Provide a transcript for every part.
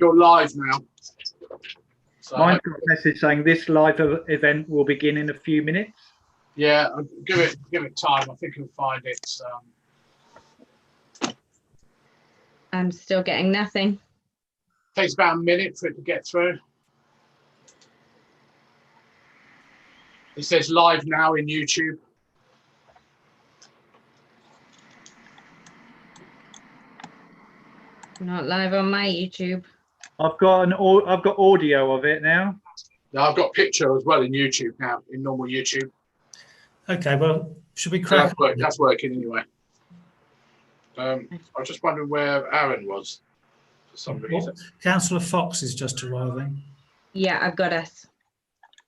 You're live now. So Mine's got a message saying this live event will begin in a few minutes. yeah, give it time. I think you'll find it. I'm still getting nothing. Takes about a minute for it to get through. It says live now in YouTube. Not live on my YouTube. I've got audio of it now. Now I've got picture as well in YouTube now, in normal YouTube. Okay, well, should we crack? That's working anyway. I was just wondering where Aaron was for some reason. Councillor Fox is just arriving. Yeah, I've got us.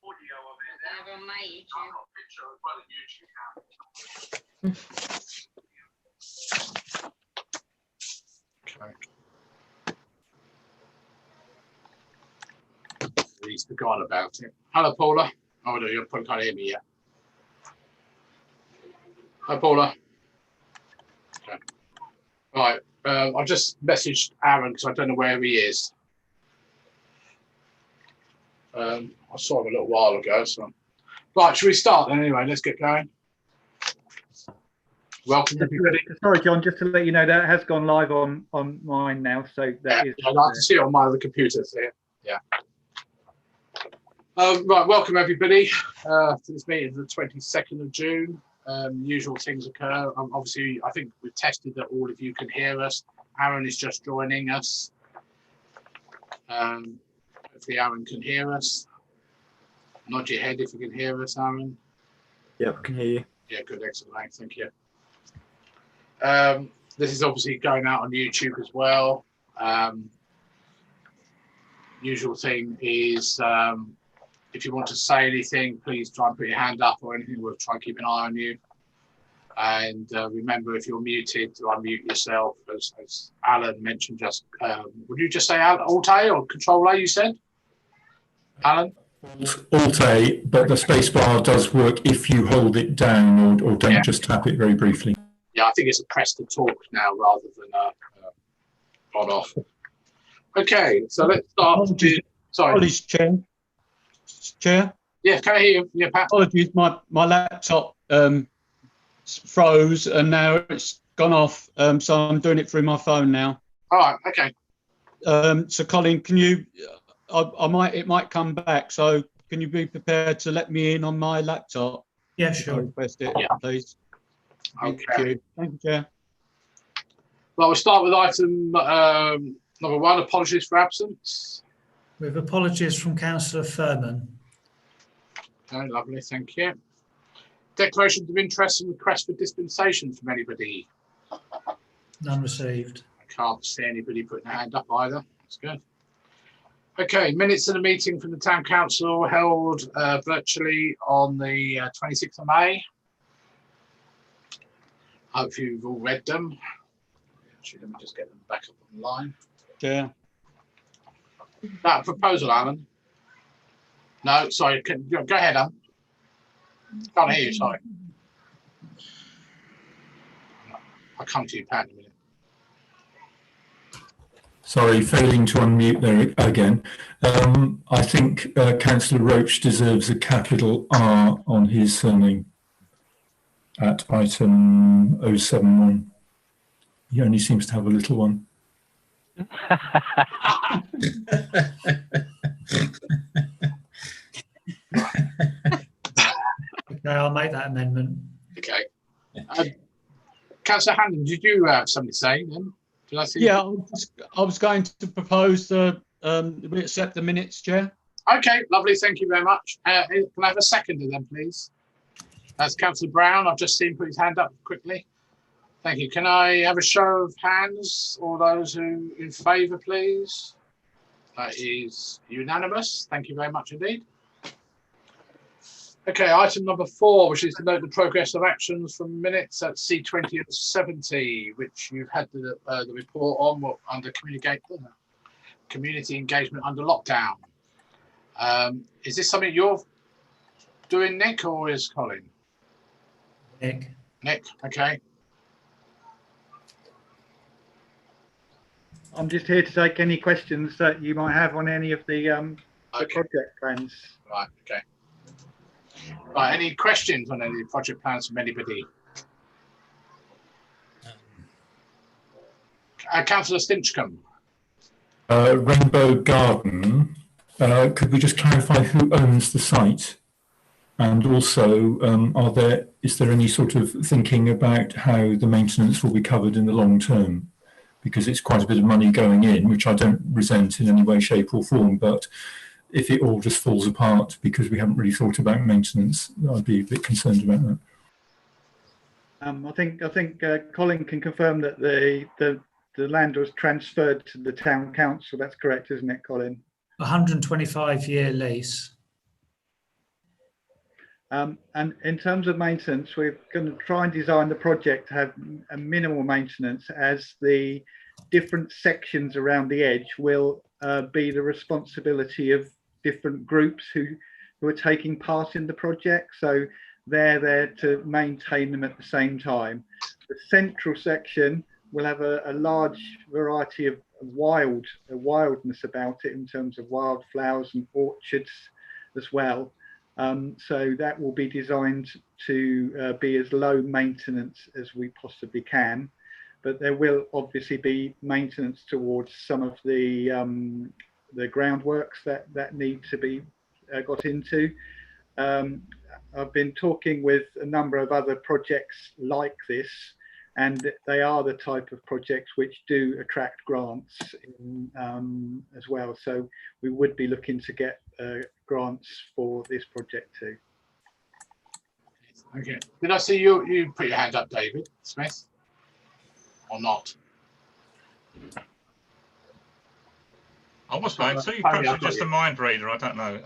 Audio of it. Live on my YouTube. I've got picture as well in YouTube now. Okay. He's forgotten about it. Hello, Paula. Oh no, you probably can't hear me yet. Hi, Paula. Okay. Right. I've just messaged Aaron because I don't know where he is. I saw him a little while ago. So, right, should we start then? Anyway, let's get going. Welcome, everybody. Sorry, John, just to let you know that has gone live on mine now. So that is. I like to see it on my other computers here. Yeah. Right, welcome everybody to this meeting, the 22nd of June. Usual things occur. Obviously, I think we've tested that all of you can hear us. Aaron is just joining us. Hopefully Aaron can hear us. Nod your head if you can hear us, Aaron. Yeah, I can hear you. Yeah, good, excellent, thank you. This is obviously going out on YouTube as well. Usual thing is if you want to say anything, please try and put your hand up or anything. We'll try and keep an eye on you. And remember, if you're muted, to unmute yourself. As Alan mentioned, just would you just say Alt-A or Control-A, you said? Alan? Alt-A, but the spacebar does work if you hold it down or don't just tap it very briefly. Yeah, I think it's a press to talk now rather than on off. Okay, so let's start. Sorry. Apologies, Chair. Yeah, can I hear you? Yeah, Pat. Apologies, my laptop froze and now it's gone off, so I'm doing it through my phone now. All right, okay. So Colin, can you? It might come back. So can you be prepared to let me in on my laptop? Yeah, sure. I request it, please. Okay. Thank you. Thank you, Chair. Well, we'll start with item number 1. Apologies for absence. With apologies from Councillor Furman. Okay, lovely, thank you. Declarations of interest and request for dispensation from anybody. None received. I can't see anybody putting a hand up either. That's good. Okay, minutes of the meeting from the Town Council held virtually on the 26th of May. I hope you've all read them. Actually, let me just get them back up online. Chair. That proposal, Alan. No, sorry. Go ahead, Alan. Can't hear you. Sorry. I'll come to you, Pat, in a minute. Sorry, failing to unmute there again. I think Councillor Roach deserves a capital R on his surname at item 071. He only seems to have a little one. Okay, I'll make that amendment. Okay. Councillor Hannon, did you have something to say then? Did I see? Yeah, I was going to propose we accept the minutes, Chair. Okay, lovely. Thank you very much. Can I have a seconder then, please? That's Councillor Brown. I've just seen him put his hand up quickly. Thank you. Can I have a show of hands? All those who in favour, please. That is unanimous. Thank you very much indeed. Okay, item number 4, which is to note the progress of actions from minutes at C20 and 70, which you've had the report on under community engagement under lockdown. Is this something you're doing, Nick, or is Colin? Nick. Nick, okay. I'm just here to take any questions that you might have on any of the Okay. project plans. Right. Okay. Right. Any questions on any of the project plans from anybody? Councillor Stinchcombe. Rainbow Garden, could we just clarify who owns the site? And also, is there any sort of thinking about how the maintenance will be covered in the long term? Because it's quite a bit of money going in, which I don't resent in any way, shape or form, but if it all just falls apart because we haven't really thought about maintenance, I'd be a bit concerned about that. I think Colin can confirm that the land was transferred to the town council. That's correct, isn't it, Colin? 125-year lease. And in terms of maintenance, we're going to try and design the project to have a minimal maintenance, as the different sections around the edge will be the responsibility of different groups who are taking part in the project. So they're there to maintain them at the same time. The central section will have a large variety of wildness about it in terms of wildflowers and orchards as well. So that will be designed to be as low maintenance as we possibly can, but there will obviously be maintenance towards some of the groundworks that need to be got into. I've been talking with a number of other projects like this, and they are the type of projects which do attract grants as well. So we would be looking to get grants for this project too. Okay. Did I see you put your hand up, David Smith, or not? I was going to. Perhaps you're just a mind reader. I don't know.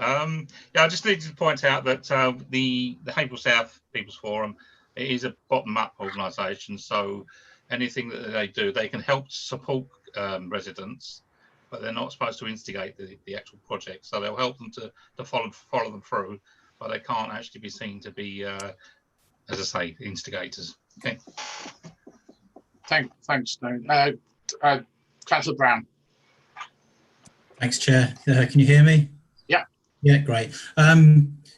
Yeah, I just needed to point out that the Haverhill South People's Forum is a bottom-up organisation. So anything that they do, they can help support residents, but they're not supposed to instigate the actual project. So they'll help them to follow them through, but they can't actually be seen to be, as I say, instigators. Okay. Thanks, Stone. Councillor Brown. Thanks, Chair. Can you hear me? Yeah. Yeah, great.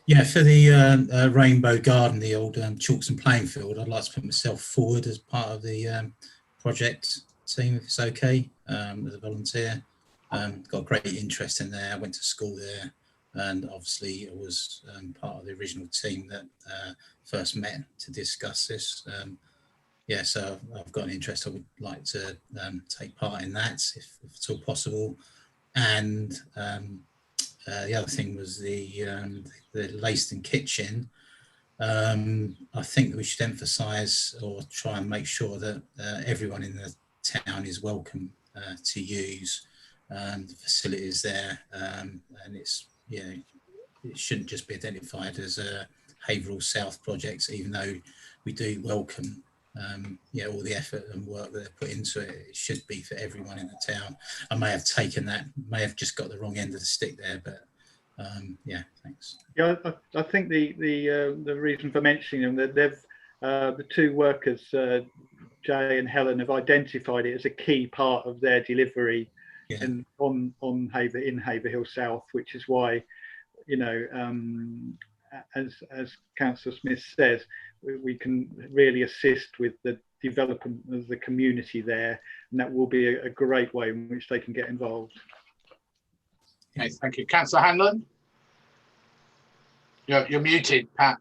Yeah, for the Rainbow Garden, the old chalks and playing field, I'd like to put myself forward as part of the project team, if it's okay, as a volunteer. Got great interest in there. I went to school there, and obviously I was part of the original team that first met to discuss this. Yeah, so I've got an interest. I would like to take part in that, if it's all possible. And the other thing was the Leiston kitchen. I think that we should emphasise or try and make sure that everyone in the town is welcome to use the facilities there, and it's, you know, it shouldn't just be identified as a Haverhill South projects, even though we do welcome yeah, all the effort and work that they put into it. It should be for everyone in the town. I may have taken that, may have just got the wrong end of the stick there, but yeah, thanks. Yeah, I think the reason for mentioning them, that they've the two workers, Jay and Helen, have identified it as a key part of their delivery, yeah, in Haverhill South, which is why, you know, as Councillor Smith says, we can really assist with the development of the community there, and that will be a great way in which they can get involved. Okay, thank you. Councillor Hanlon? You're muted, Pat.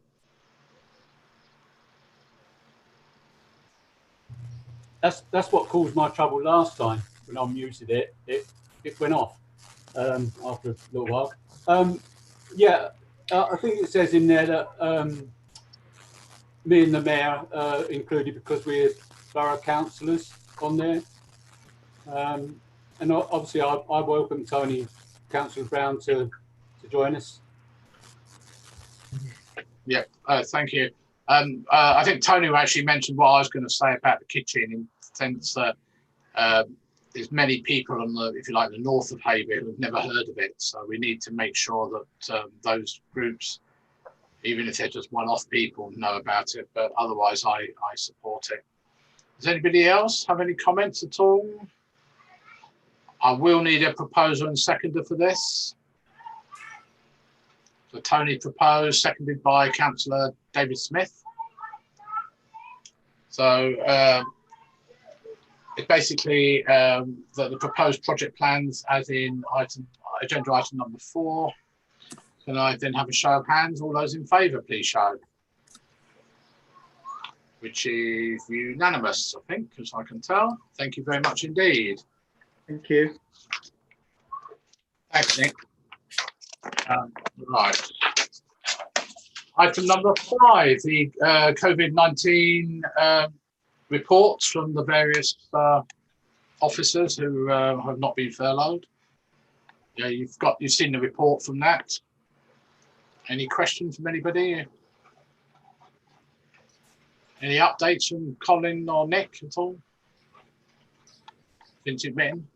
That's what caused my trouble last time. When I muted it, it went off after a little while. Yeah, I think it says in there that me and the mayor included because we're borough councillors on there. And obviously I welcome Tony, Councillor Brown to join us. Yeah, thank you. I think Tony actually mentioned what I was going to say about the kitchen, in the sense that there's many people on the, if you like, the north of Haverhill who've never heard of it. So we need to make sure that those groups, even if they're just one-off people, know about it. But otherwise, I support it. Does anybody else have any comments at all? I will need a proposer and seconder for this. So Tony proposed, seconded by Councillor David Smith. So it's basically the proposed project plans, as in agenda item number 4. Can I then have a show of hands? All those in favour, please show. Which is unanimous, I think, as I can tell. Thank you very much indeed. Thank you. Thanks, Nick. Right. Item number 5, the COVID-19 reports from the various officers who have not been furloughed. Yeah, you've seen the report from that. Any questions from anybody? Any updates from Colin or Nick at all? Since you've been?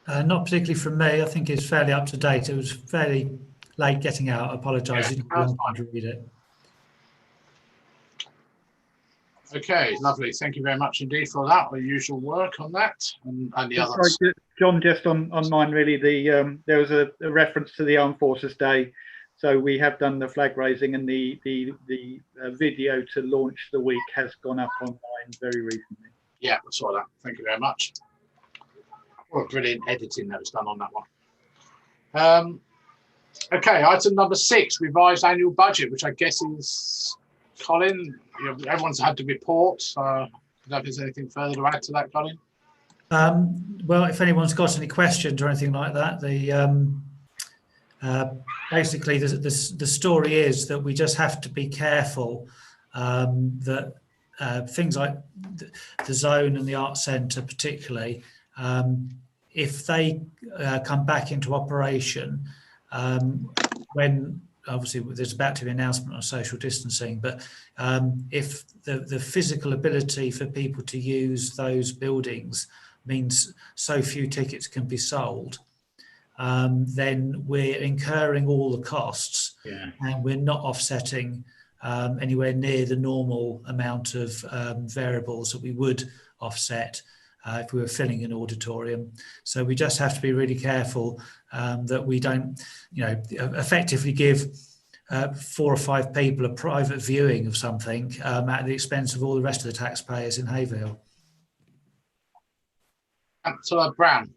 Not particularly from me. I think it's fairly up to date. It was fairly late getting out. I apologise. Yeah, It took a long time to read it. Okay, lovely. Thank you very much indeed for that. The usual work on that and the others. Sorry, John, just on mine, really, there was a reference to the Armed Forces Day. So we have done the flag raising, and the video to launch the week has gone up online very recently. Yeah, I saw that. Thank you very much. Oh, brilliant editing that was done on that one. Okay, item number 6, revised annual budget, which I guess is Colin. Everyone's had to report. So I don't know if there's anything further to add to that, Colin. Well, if anyone's got any questions or anything like that, basically the story is that we just have to be careful that things like the zone and the arts centre particularly, if they come back into operation, when obviously there's about to be an announcement on social distancing, but if the physical ability for people to use those buildings means so few tickets can be sold, then we're incurring all the costs, and we're not offsetting anywhere near the normal amount of variables that we would offset if we were filling an auditorium. So we just have to be really careful that we don't, effectively give 4 or 5 people a private viewing of something at the expense of all the rest of the taxpayers in Hayville. Councillor Brown.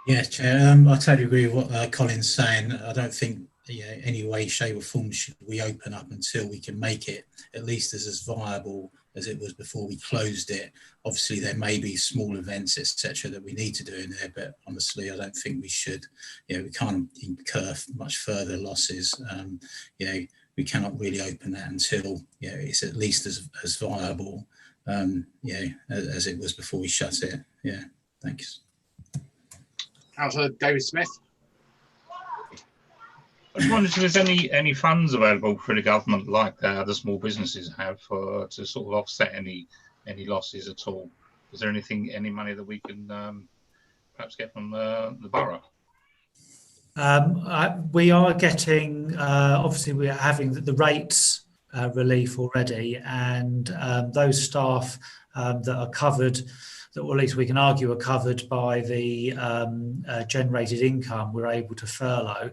Yeah, Chair, I totally agree with what Colin's saying. I don't think any way, shape or form should we open up until we can make it at least as viable as it was before we closed it. Obviously, there may be small events, etc., that we need to do in there, but honestly, I don't think we should. We can't incur much further losses. We cannot really open that until it's at least as viable as it was before we shut it. Yeah, thanks. Councillor David Smith. I just wondered if there's any funds available for the government, like the small businesses have, to sort of offset any losses at all. Is there any money that we can perhaps get from the borough? We are getting, obviously we are having the rates relief already, and those staff that are covered, that at least we can argue are covered by the generated income, we're able to furlough.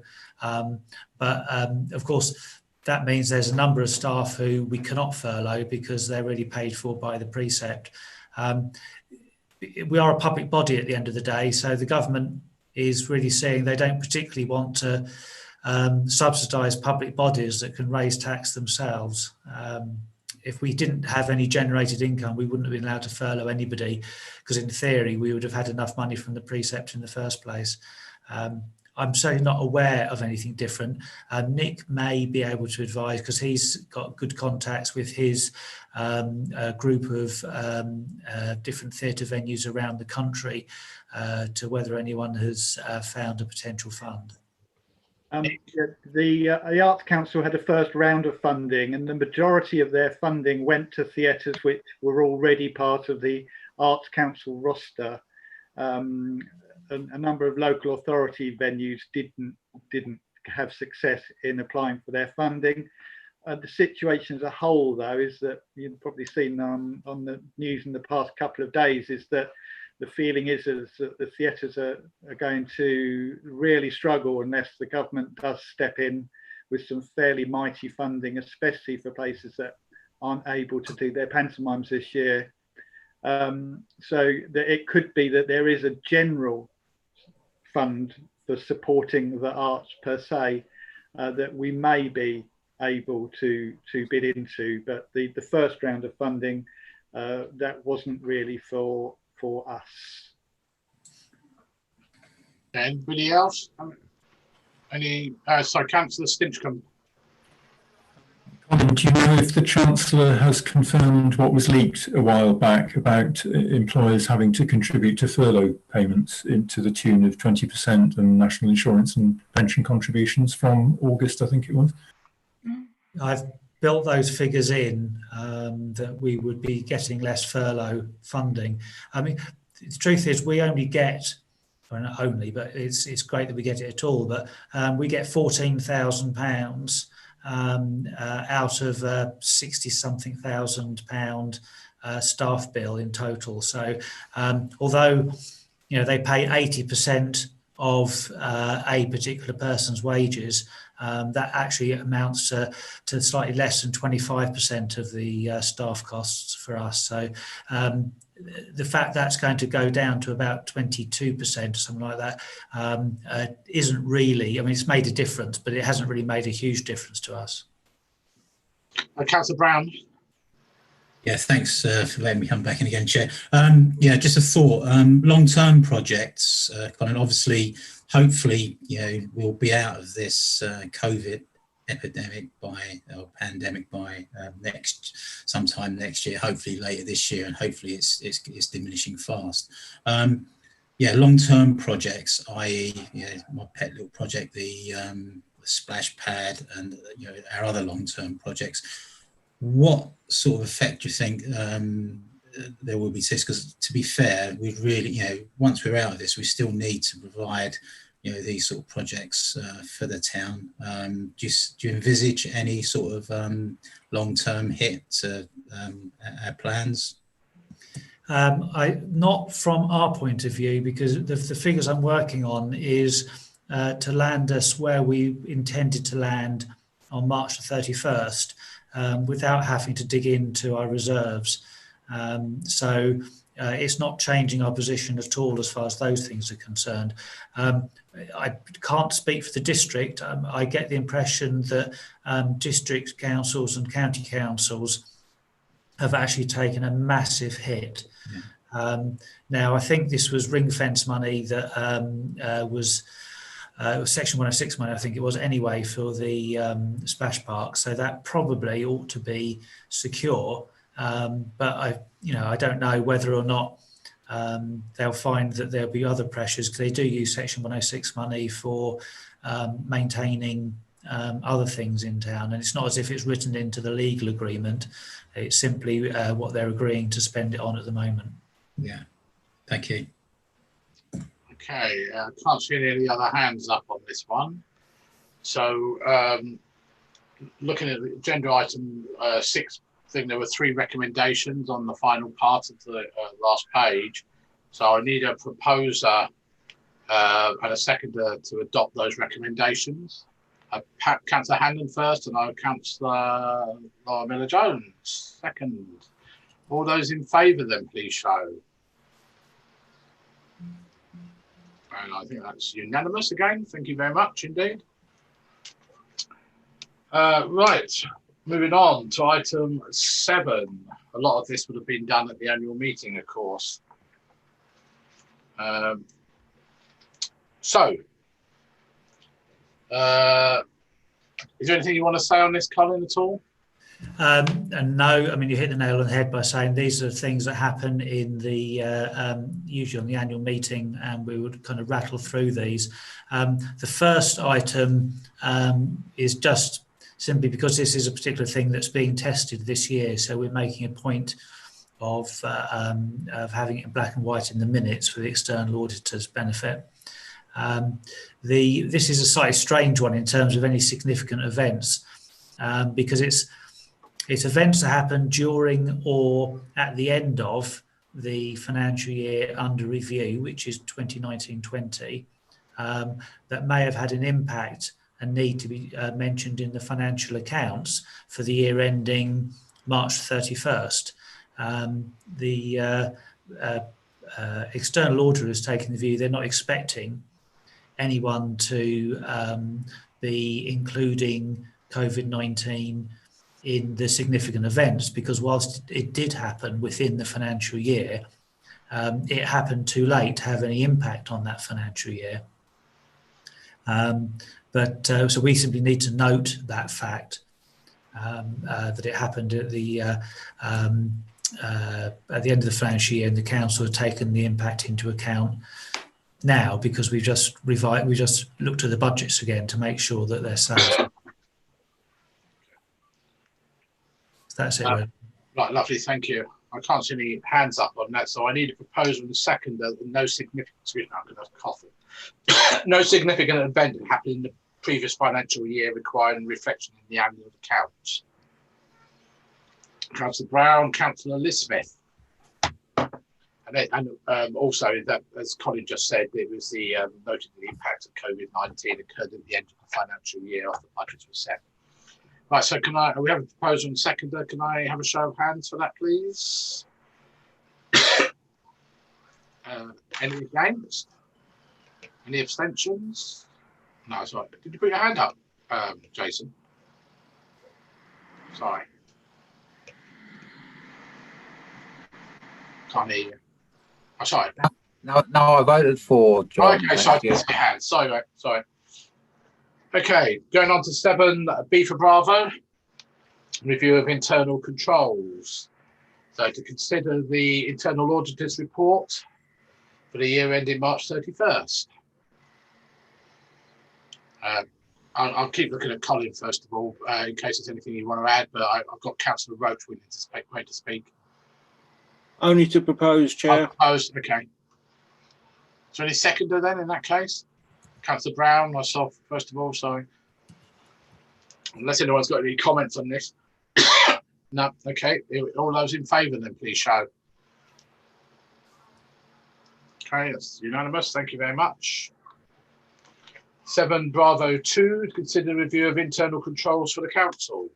But of course, that means there's a number of staff who we cannot furlough because they're already paid for by the precept. We are a public body at the end of the day, so the government is really saying they don't particularly want to subsidise public bodies that can raise tax themselves. If we didn't have any generated income, we wouldn't have been allowed to furlough anybody, because in theory we would have had enough money from the precept in the first place. I'm certainly not aware of anything different. Nick may be able to advise, because he's got good contacts with his group of different theatre venues around the country, to whether anyone has found a potential fund. The Arts Council had a first round of funding, and the majority of their funding went to theatres which were already part of the Arts Council roster. A number of local authority venues didn't have success in applying for their funding. the situation as a whole, though, is that you've probably seen on the news in the past couple of days, is that the feeling is that the theatres are going to really struggle unless the government does step in with some fairly mighty funding, especially for places that aren't able to do their pantomimes this year. So that it could be that there is a general fund for supporting the arts per se that we may be able to bid into, but the first round of funding that wasn't really for us. Anybody else? Any? Sorry, Councillor Stinchcombe. Colin, do you know if the Chancellor has confirmed what was leaked a while back about employers having to contribute to furlough payments to the tune of 20% and national insurance and pension contributions from August, I think it was? I've built those figures in that we would be getting less furlough funding. I mean, the truth is we only get, well, not only, but it's great that we get it at all, but we get £14,000 out of 60-something thousand pound staff bill in total. So although they pay 80% of a particular person's wages, that actually amounts to slightly less than 25% of the staff costs for us. So the fact that's going to go down to about 22% or something like that isn't really, I mean, it's made a difference, but it hasn't really made a huge difference to us. Councillor Brown. Yeah, thanks for letting me come back in again, Chair. Yeah, just a thought. Long-term projects, Colin, obviously, hopefully, we'll be out of this COVID epidemic or pandemic by sometime next year, hopefully later this year, and hopefully it's diminishing fast. Yeah, long-term projects, i.e., my pet little project, the splash pad, and our other long-term projects. What sort of effect do you think there will be to this? Because to be fair, we really, once we're out of this, we still need to provide, these sort of projects for the town. Do you envisage any sort of long-term hit to our plans? Not from our point of view, because the figures I'm working on is to land us where we intended to land on March the 31st. Without having to dig into our reserves. So it's not changing our position at all as far as those things are concerned. I can't speak for the district. I get the impression that district councils and county councils have actually taken a massive hit. Yeah. Now, I think this was ring fence money that was Section 106 money, I think it was anyway, for the splash park. So that probably ought to be secure. But I don't know whether or not they'll find that there'll be other pressures, because they do use Section 106 money for maintaining other things in town. And it's not as if it's written into the legal agreement. It's simply what they're agreeing to spend it on at the moment. Yeah, thank you. Okay, can't see any other hands up on this one. So looking at the agenda item 6, I think there were 3 recommendations on the final part of the last page. So I need a proposer and a seconder to adopt those recommendations. Councillor Hannon first, and I'll Councillor Laura Miller-Jones second. All those in favour then please show. And I think that's unanimous again. Thank you very much indeed. Right, moving on to item 7. A lot of this would have been done at the annual meeting, of course. Is there anything you want to say on this, Colin, at all? And no, I mean, you hit the nail on the head by saying these are things that happen in the usually on the annual meeting, and we would kind of rattle through these. The first item is just simply because this is a particular thing that's being tested this year, so we're making a point of having it in black and white in the minutes for the external auditor's benefit. This is a slightly strange one in terms of any significant events. because it's events that happen during or at the end of the financial year under review, which is 2019-20, that may have had an impact and need to be mentioned in the financial accounts for the year ending March 31st. The external auditor has taken the view they're not expecting anyone to be including COVID-19 in the significant events, because whilst it did happen within the financial year, it happened too late to have any impact on that financial year. So we simply need to note that fact, that it happened at the end of the financial year, and the council have taken the impact into account now, because we just looked at the budgets again to make sure that they're safe. That's it. Right, lovely, thank you. I can't see any hands up on that, so I need a proposal in a second that no significant, I'm going to cough it. No significant event that happened in the previous financial year requiring reflection in the annual accounts. Councillor Brown, Councillor Lismith. And also, that, as Colin just said, it was the noted the impact of COVID-19 occurred at the end of the financial year after budgets were set. Right, so we have a proposal and seconder. Can I have a show of hands for that, please? Any against? Any abstentions? No, sorry. Did you put your hand up, Jason? Sorry. Can't hear you. Oh, sorry. No, I voted for John. Okay, sorry, your hand. Sorry, mate. Sorry. Okay, going on to 7B for Bravo, review of internal controls. So to consider the internal auditor's report for the year ending March 31st. I'll keep looking at Colin first of all, in case there's anything you want to add, but I've got Councillor Roach willing to speak. Only to propose, Chair. Propose, okay. So any seconder then in that case? Councillor Brown, myself, first of all, sorry. Unless anyone's got any comments on this. No, okay. All those in favour then, please show. Okay, that's unanimous. Thank you very much. 7 Bravo 2, consider review of internal controls for the council.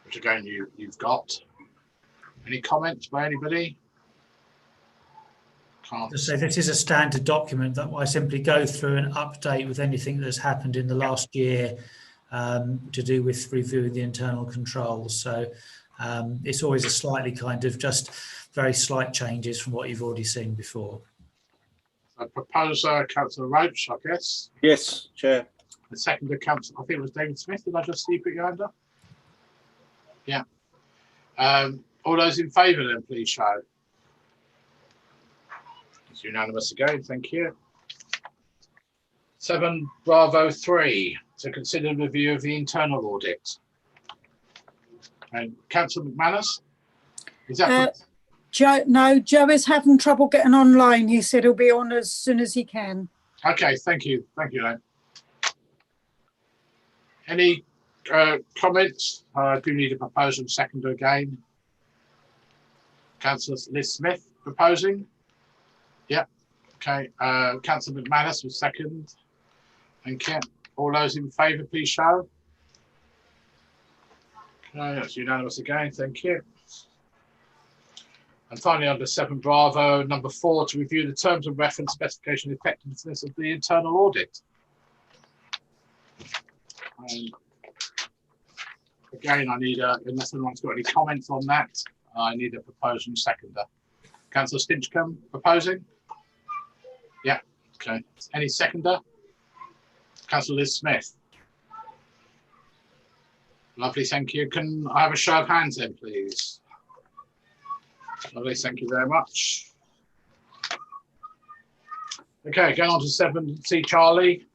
Which again, you've got. Any comments by anybody? So this is a standard document that I simply go through and update with anything that's happened in the last year to do with reviewing the internal controls. So it's always a slightly kind of just very slight changes from what you've already seen before. So proposer, Councillor Roach, I guess. Yes, Chair. The seconder, Councillor, I think it was David Smith. Did I just see you put your hand up? Yeah. All those in favour then, please show. It's unanimous again, thank you. 7 Bravo 3, to consider review of the internal audit. And Councillor McManus, is that? Joe, no, Joe is having trouble getting online. He said he'll be on as soon as he can. Okay, thank you, then. Any comments? I do need a proposal seconder again. Councillor Liz Smith proposing. Yeah. Okay. Councillor McManus was second. Thank you. All those in favour, please show. Okay, that's unanimous again. Thank you. And finally, under 7 Bravo, number 4, to review the terms of reference, specification, effectiveness of the internal audit. Again, I need unless anyone's got any comments on that, I need a proposal seconder. Councillor Stinchcombe proposing. Yeah. Okay. Any seconder? Councillor Liz Smith. Lovely, thank you. Can I have a show of hands then, please? Lovely, thank you very much. Okay, going on to 7C Charlie.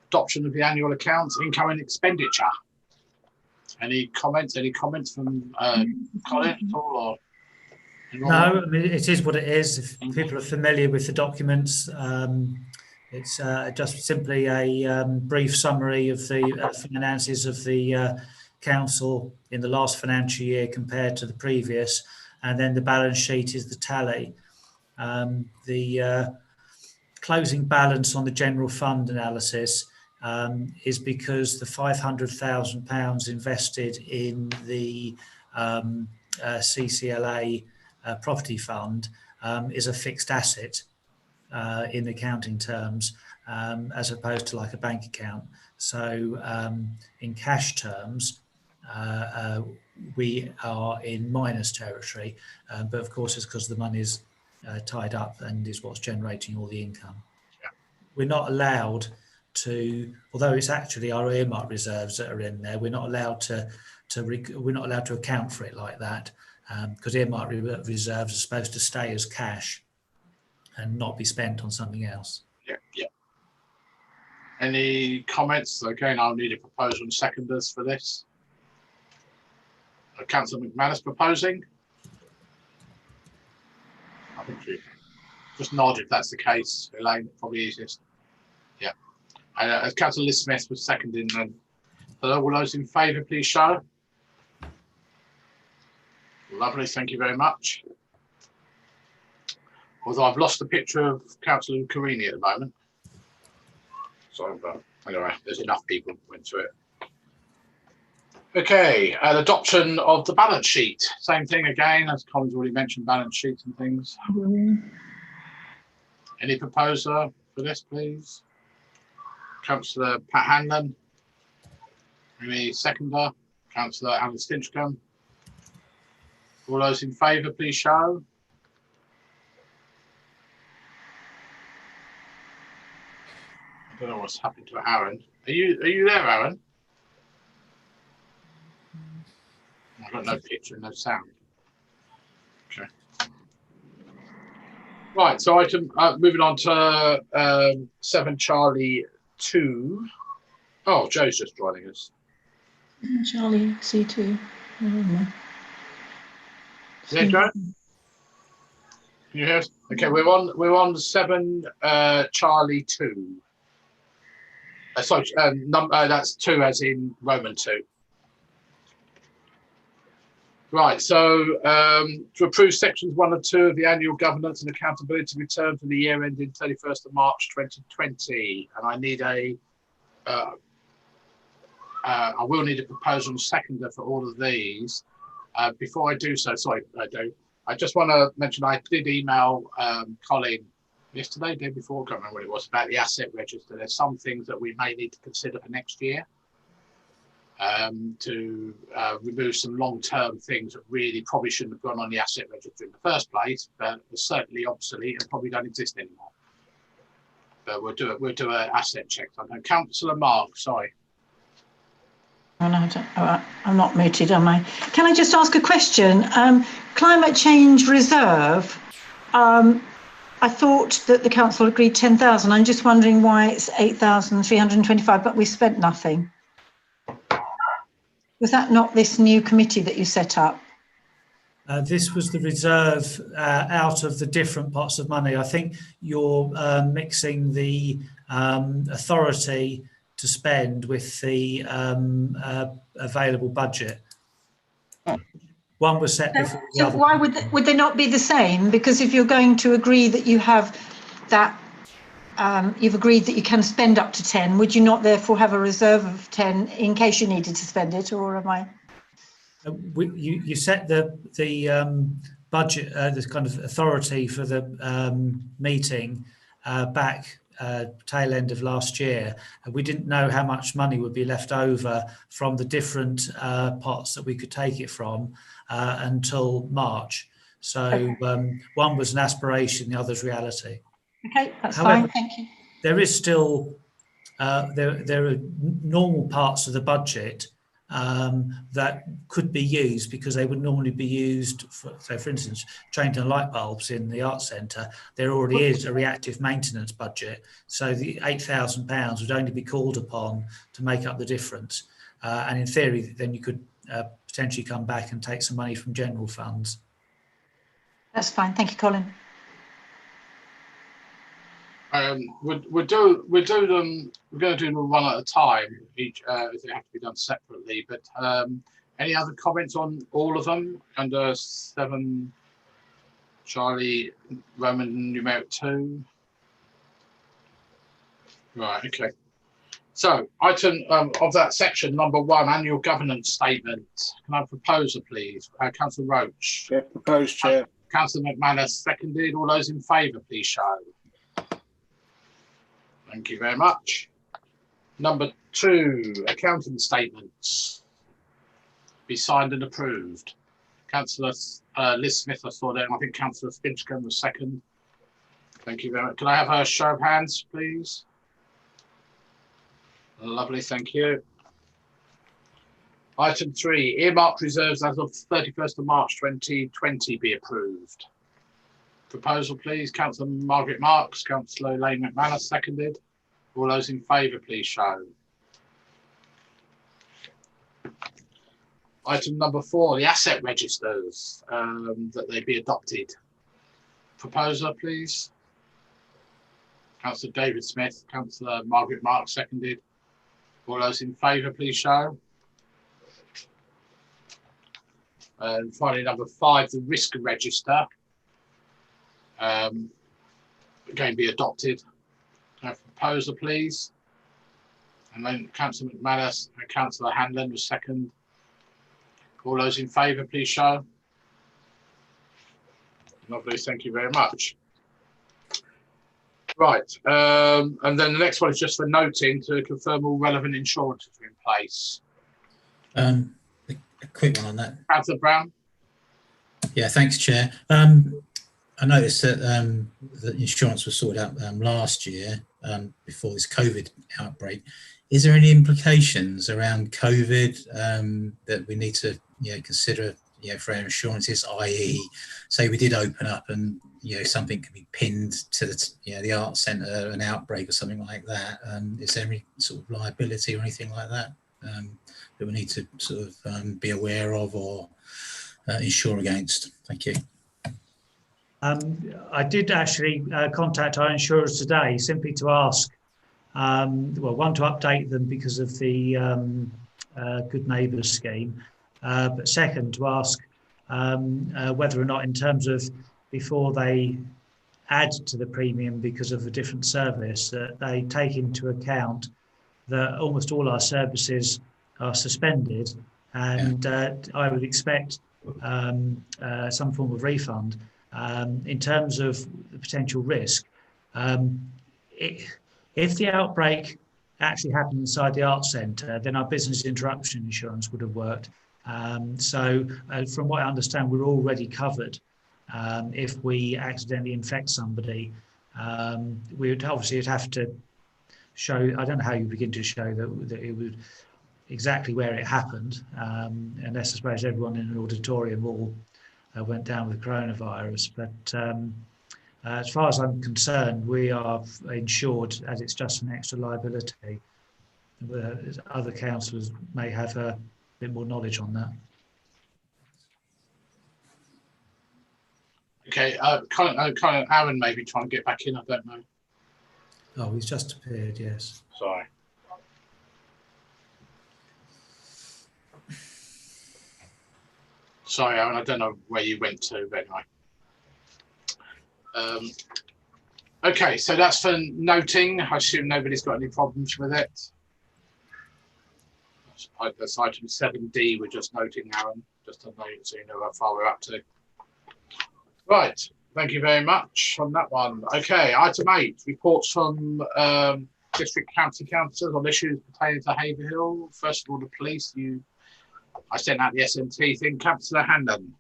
Adoption of the annual accounts, income and expenditure. Any comments? Any comments from Colin at all? Or no, I mean, it is what it is. If people are familiar with the documents, It's just simply a brief summary of the finances of the council in the last financial year compared to the previous, and then the balance sheet is the tally. The closing balance on the general fund analysis is because the £500,000 invested in the CCLA property fund is a fixed asset in accounting terms, as opposed to like a bank account. So in cash terms, we are in minus territory, but of course it's because the money is tied up and is what's generating all the income. Yeah. We're not allowed to, although it's actually our earmark reserves that are in there, we're not allowed to account for it like that, because earmark reserves are supposed to stay as cash and not be spent on something else. Yeah, yeah. Any comments? Again, I'll need a proposal and seconders for this. Councillor McManus proposing. I think you just nod if that's the case, Elaine, probably easiest. Yeah. And Councillor Liz Smith was seconding then. All those in favour, please show. Lovely, thank you very much. Although I've lost the picture of Councillor Carini at the moment. So, but anyway, there's enough people who went through it. Okay, adoption of the balance sheet. Same thing again, as Colin's already mentioned, balance sheets and things. Any proposer for this, please? Councillor Pat Hanlon. Any seconder? Councillor Alan Stinchcombe. All those in favour, please show. I don't know what's happened to Aaron. Are you there, Aaron? I've got no picture and no sound. Okay. Right, so item moving on to 7 Charlie 2. Oh, Joe's just joining us. Charlie C2. Yeah, Joe? Can you hear us? Okay, we're on 7 Charlie 2. Sorry, that's 2 as in Roman 2. Right, so to approve sections 1 and 2 of the annual governance and accountability return for the year ending 31st of March 2020, and I need I will need a proposal and seconder for all of these. Before I do so, sorry, I just want to mention I did email Colin yesterday, day before, I can't remember what it was, about the asset register. There's some things that we may need to consider for next year. To remove some long-term things that really probably shouldn't have gone on the asset register in the first place, but are certainly obsolete and probably don't exist anymore. But we'll do an asset check. I know Councillor Mark, sorry. Oh, no, I'm not muted, am I? Can I just ask a question? Climate change reserve. I thought that the council agreed 10,000. I'm just wondering why it's 8,325, but we spent nothing. Was that not this new committee that you set up? This was the reserve out of the different pots of money. I think you're mixing the authority to spend with the available budget. One was set before the so other. Why would they not be the same? Because if you're going to agree that you have that, you've agreed that you can spend up to 10, would you not therefore have a reserve of 10 in case you needed to spend it, or am I? You set the budget, this kind of authority for the meeting back tail end of last year. We didn't know how much money would be left over from the different pots that we could take it from until March. So one was an aspiration, the other's reality. Okay, that's However, fine, thank you. There is still, there are normal parts of the budget that could be used because they would normally be used for, so for instance, changing light bulbs in the Arts Centre. There already is a reactive maintenance budget, so the £8,000 would only be called upon to make up the difference. And in theory, then you could potentially come back and take some money from general funds. That's fine, thank you, Colin. We'll do them. We're going to do them one at a time. Each as they have to be done separately. But any other comments on all of them under 7 Charlie Roman numeric 2? Right. Okay. So item of that section, number 1, annual governance statement. Can I have a proposer, please? Councillor Roach. Yeah, proposed, Chair. Councillor McManus, seconded. All those in favour, please show. Thank you very much. Number 2, accounting statements. Be signed and approved. Councillor Liz Smith, I saw there, and I think Councillor Finchcombe was second. Thank you very much. Can I have a show of hands, please? Lovely, thank you. Item 3, earmarked reserves as of 31st of March 2020 be approved. Proposal, please. Councillor Margaret Marks, Councillor Elaine McManus, seconded. All those in favour, please show. Item number 4, the asset registers, that they be adopted. Proposer, please. Councillor David Smith, Councillor Margaret Marks, seconded. All those in favour, please show. And finally, number 5, the risk register. Again, be adopted. Proposer, please. And then Councillor McManus and Councillor Hanlon was second. All those in favour, please show. Lovely, thank you very much. Right, and then the next one is just for noting to confirm all relevant insurances are in place. A quick one on that. Councillor Brown. Yeah, thanks, Chair. I noticed that the insurance was sorted out last year before this COVID outbreak. Is there any implications around COVID that we need to consider for our insurances, i.e. say we did open up and something could be pinned to the art centre, an outbreak or something like that? Is there any sort of liability or anything like that that we need to sort of be aware of or insure against? Thank you. I did actually contact our insurers today simply to ask, well, one, to update them because of the Good Neighbours scheme, but second, to ask whether or not in terms of before they add to the premium because of a different service, that they take into account that almost all our services are suspended, and I would expect some form of refund. In terms of the potential risk, if the outbreak actually happened inside the art centre, then our business interruption insurance would have worked. So from what I understand, we're already covered if we accidentally infect somebody. We would obviously have to show, I don't know how you begin to show that it would exactly where it happened, unless I suppose everyone in an auditorium all went down with coronavirus. But as far as I'm concerned, we are insured as it's just an extra liability. Other councillors may have a bit more knowledge on that. Okay, Colin Aaron maybe trying to get back in, I don't know. Oh, he's just appeared, yes. Sorry. Sorry, Aaron, I don't know where you went to, but anyway. Okay, so that's for noting. I assume nobody's got any problems with it. That's item 7D, we're just noting, Aaron, just to know so you know how far we're up to. Right, thank you very much on that one. Okay, item 8, reports from district county councillors on issues pertaining to Haverhill. First of all, the police, I sent out the SMT thing. Councillor Hanlon.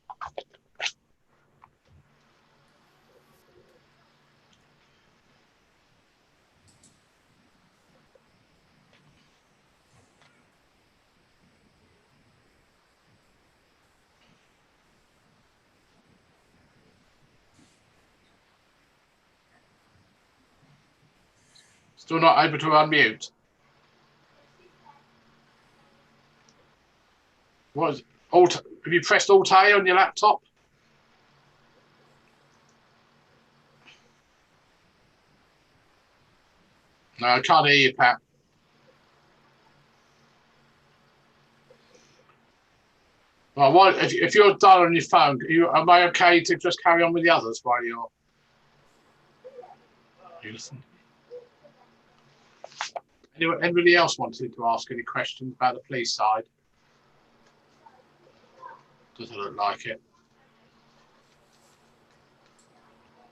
Still not able to unmute. What is Alt? Have you pressed Alt A on your laptop? No, I can't hear you, Pat. Well, what, if you're done on your phone, am I okay to just carry on with the others while you listen? Anybody else wanted to ask any questions about the police side? Doesn't look like it.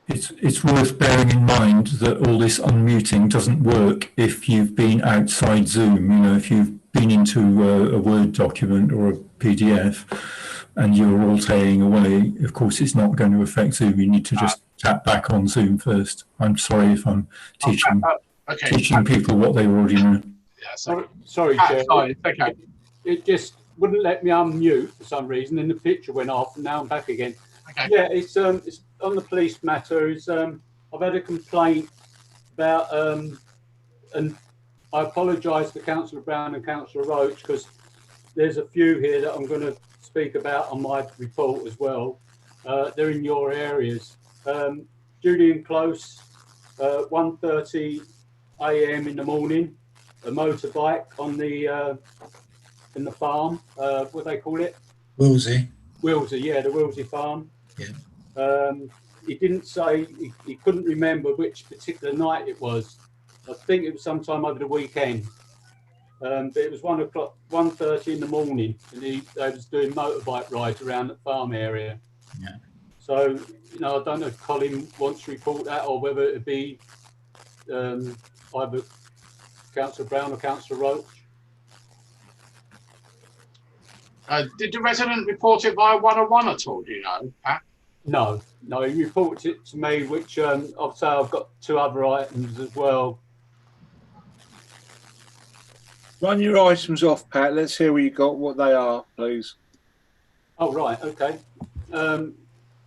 It's worth bearing in mind that all this unmuting doesn't work if you've been outside Zoom. You know, if you've been into a Word document or a PDF and you're altering away, of course, it's not going to affect Zoom. You need to just tap back on Zoom first. I'm sorry if I'm teaching people what they already know. Yeah, so, sorry, Chair. Sorry, okay. It just wouldn't let me unmute for some reason, and the picture went off, and now I'm back again. Okay. Yeah, it's on the police matter. I've had a complaint about and I apologise to Councillor Brown and Councillor Roach because there's a few here that I'm going to speak about on my report as well. They're in your areas. Julian Close, 1:30 a.m. in the morning, a motorbike on the in the farm. What do they call it? Willsey. Willsey, yeah, the Willsey farm. Yeah. He didn't say, he couldn't remember which particular night it was. I think it was sometime over the weekend. But it was 1:30 in the morning, and they was doing motorbike rides around the farm area. Yeah. So, you know, I don't know if Colin wants to report that or whether it'd be either Councillor Brown or Councillor Roach. Did the resident report it via 101 at all, do you know, Pat? No, he reported it to me, which I'll say I've got 2 other items as well. Run your items off, Pat. Let's hear what you got, what they are, please. Oh, right, okay.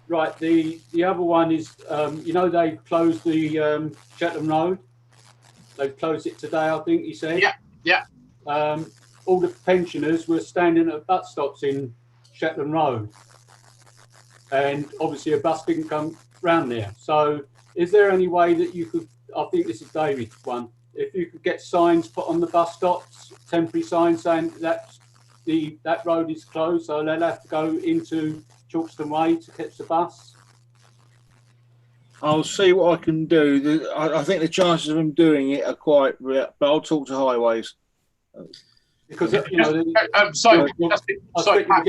Right, the other one is, you know, they've closed the Chatham Road. They've closed it today, I think he said. Yeah. All the pensioners were standing at bus stops in Shetland Road, and obviously a bus didn't come round there. So is there any way that you could, I think this is David's one, if you could get signs put on the bus stops, temporary signs saying that that road is closed, so they'll have to go into Chalkston Way to catch the bus? I'll see what I can do. I think the chances of them doing it are quite rare, but I'll talk to Highways. Because, you know, sorry, Pat,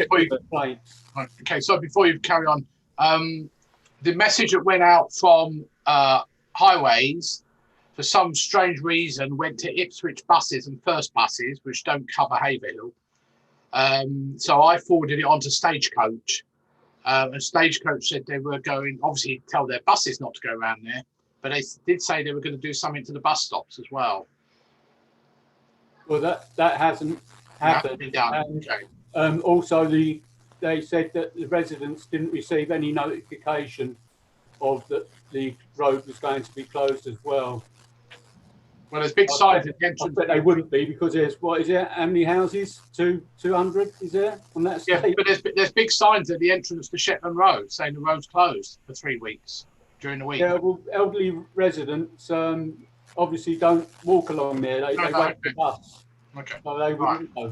okay, so before you carry on, the message that went out from Highways, for some strange reason, went to Ipswich buses and First buses, which don't cover Haverhill. So I forwarded it on to Stagecoach, and Stagecoach said they were going, obviously tell their buses not to go around there, but they did say they were going to do something to the bus stops as well. Well, that hasn't happened. And, also, they said that the residents didn't receive any notification of that the road was going to be closed as well. Well, there's big signs at the entrance. I bet they wouldn't be, because there's, what is it? How many houses? 200 is there on that estate? Yeah, but there's big signs at the entrance to Shetland Road saying the road's closed for 3 weeks during the week. Yeah, well, elderly residents obviously don't walk along there. They wait for the bus. Okay. So they wouldn't know.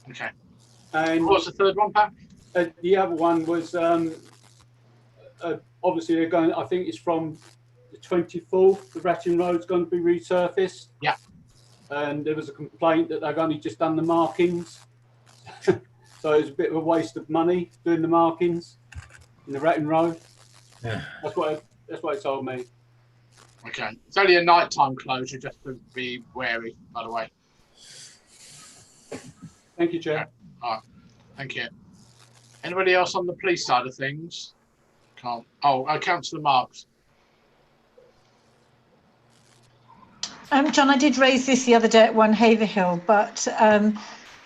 Okay. And what's the third one, Pat? The other one was obviously they're going, I think it's from the 24th, the Ratting Road's going to be resurfaced. Yeah. And there was a complaint that they've only just done the markings. So it's a bit of a waste of money doing the markings in the Ratting Road. Yeah. That's what it told me. Okay. It's only a nighttime closure, just to be wary, by the way. Thank you, Chair. Okay. All right. Thank you. Anybody else on the police side of things? Can't. Oh, Councillor Marks. John, I did raise this the other day at One Haverhill, but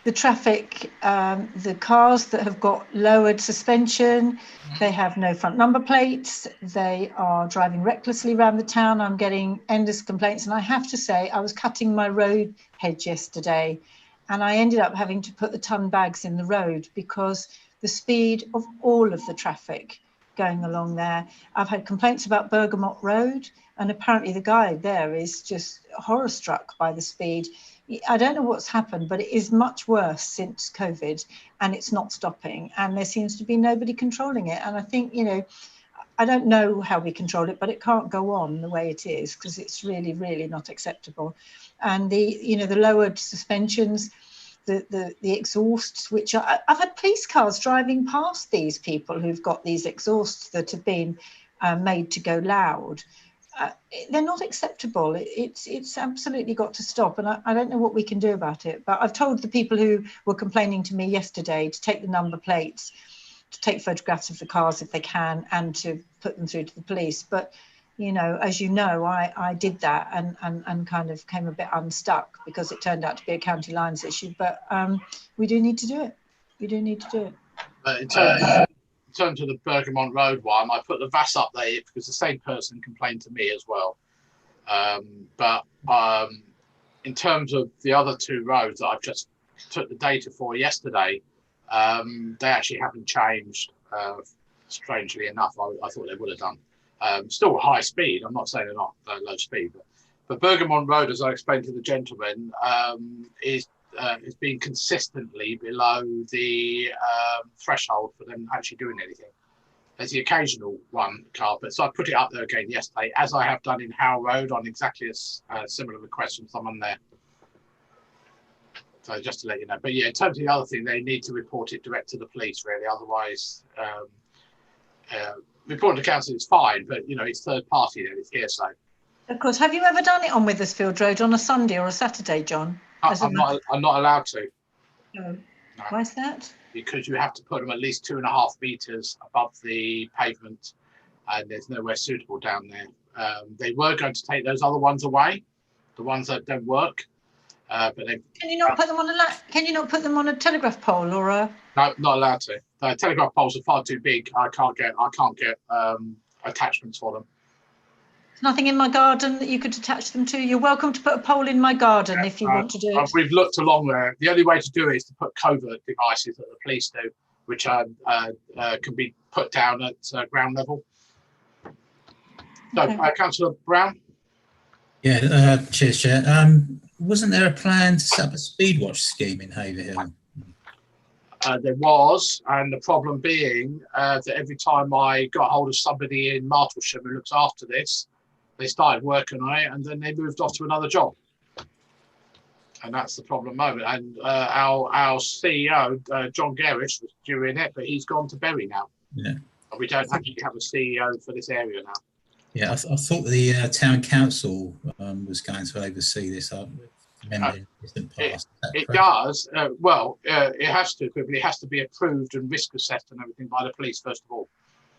the traffic, the cars that have got lowered suspension, they have no front number plates, they are driving recklessly around the town. I'm getting endless complaints, and I have to say, I was cutting my road hedge yesterday, and I ended up having to put the ton bags in the road because the speed of all of the traffic going along there. I've had complaints about Bergamot Road, and apparently the guy there is just horror struck by the speed. I don't know what's happened, but it is much worse since COVID, and it's not stopping, and there seems to be nobody controlling it. And I think, you know, I don't know how we control it, but it can't go on the way it is, because it's really, really not acceptable. And the, you know, the lowered suspensions, the exhausts, which I've had police cars driving past these people who've got these exhausts that have been made to go loud. They're not acceptable. It's absolutely got to stop, and I don't know what we can do about it. But I've told the people who were complaining to me yesterday to take the number plates, to take photographs of the cars if they can, and to put them through to the police. But you know, as you know, I did that and kind of came a bit unstuck because it turned out to be a county lines issue. But we do need to do it. We do need to do it. But in terms of the Bergamont Road one, I put the VAS up there because the same person complained to me as well. But in terms of the other two roads that I've just took the data for yesterday, they actually haven't changed. Strangely enough, I thought they would have done. Still high speed. I'm not saying they're not low speed, but Bergamont Road, as I explained to the gentleman, is been consistently below the threshold for them actually doing anything. There's the occasional one car, but so I put it up there again yesterday, as I have done in Howe Road on exactly a similar request from someone there. So just to let you know. But yeah, in terms of the other thing, they need to report it direct to the police, really. Otherwise, reporting to council is fine, but you know, it's third party then, it's hearsay. Of course. Have you ever done it on Withersfield Road on a Sunday or a Saturday, John? I'm not allowed to. No. Why is that? Because you have to put them at least 2.5 meters above the pavement, and there's nowhere suitable down there. They were going to take those other ones away, the ones that don't work, but they. Can you not put them on Can you not put them on a telegraph pole or a? No, not allowed to. The telegraph poles are far too big. I can't get attachments for them. There's nothing in my garden that you could attach them to. You're welcome to put a pole in my garden if you want to do it. We've looked along there. The only way to do it is to put covert devices that the police do, which can be put down at ground level. So, Okay. Councillor Brown? Yeah, cheers, Chair. Wasn't there a plan to set up a speed watch scheme in Haverhill? There was, and the problem being that every time I got hold of somebody in Martlesham who looks after this, they started working on it and then they moved off to another job. And that's the problem moment. And our CEO, John Gerrish, was doing it, but he's gone to Bury now. Yeah. We don't actually have a CEO for this area now. Yeah, I thought the town council was going to oversee this. I remember in the distant past. It does. It has to, but it has to be approved and risk assessed and everything by the police first of all.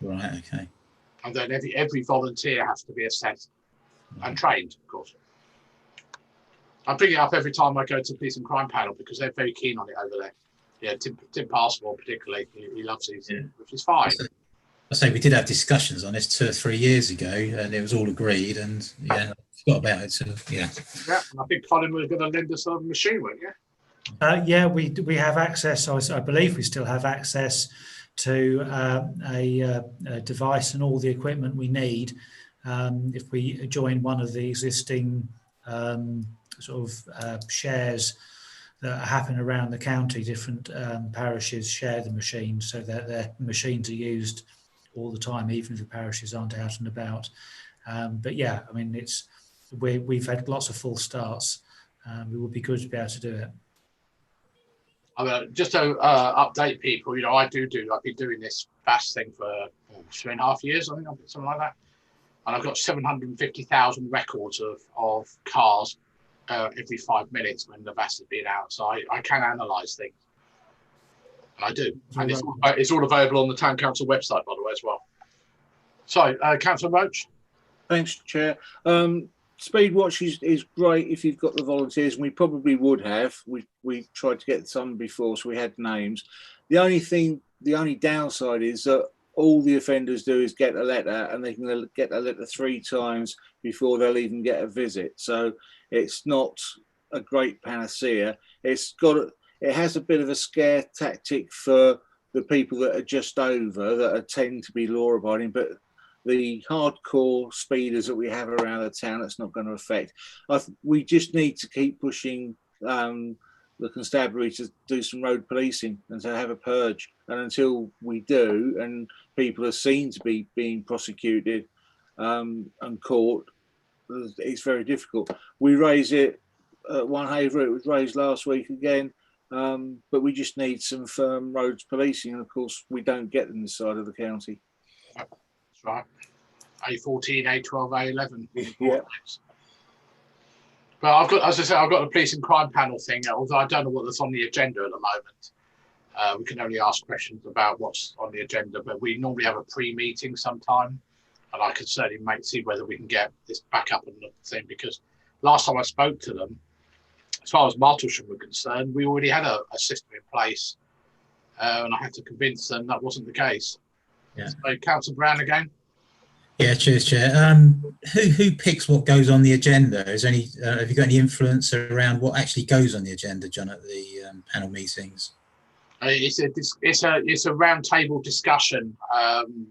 Right. Okay. And then every volunteer has to be assessed and trained, of course. I bring it up every time I go to police and crime panel because they're very keen on it over there. Yeah, Tim Passmore particularly, he loves these, which is fine. I say we did have discussions on this 2 or 3 years ago, and it was all agreed. And yeah, I forgot about it. So yeah. Yeah, and I think Colin was going to lend us a machine, weren't you? Yeah, we have access. I believe we still have access to a device and all the equipment we need if we join one of the existing shares that happen around the county. Different parishes share the machines so that their machines are used all the time, even if the parishes aren't out and about. But yeah, I mean, we've had lots of false starts. It would be good to be able to do it. I mean, just to update people, I've been doing this fast thing for 3.5 years, I think, something like that. And I've got 750,000 records of cars every 5 minutes when the VAS has been out. So I can analyse things. And I do. And it's all available on the Town Council website, by the way, as well. So, Councillor Roach? Thanks, Chair. Speed watch is great if you've got the volunteers, and we probably would have. We tried to get some before, so we had names. The only downside is that all the offenders do is get a letter, and they can get a letter 3 times before they'll even get a visit. So it's not a great panacea. It has a bit of a scare tactic for the people that are just over that tend to be law abiding, but the hardcore speeders that we have around the town, that's not going to affect. We just need to keep pushing the constabulary to do some road policing and to have a purge. And until we do, and people are seen to be being prosecuted and caught, it's very difficult. We raise it at One Haver, it was raised last week again, but we just need some firm roads policing, and of course we don't get them this side of the county. That's right. A14, A12, A11. Yeah. Well, I've got, as I said, I've got the police and crime panel thing, although I don't know what's on the agenda at the moment. We can only ask questions about what's on the agenda, but we normally have a pre-meeting sometime, and I could certainly see whether we can get this back up and the thing, because last time I spoke to them, as far as Martlesham were concerned, we already had a system in place, and I had to convince them that wasn't the case. Yeah. So, Councillor Brown again. Yeah, cheers, Chair. Who picks what goes on the agenda? Is any have you got any influence around what actually goes on the agenda, John, at the panel meetings? It's a round table discussion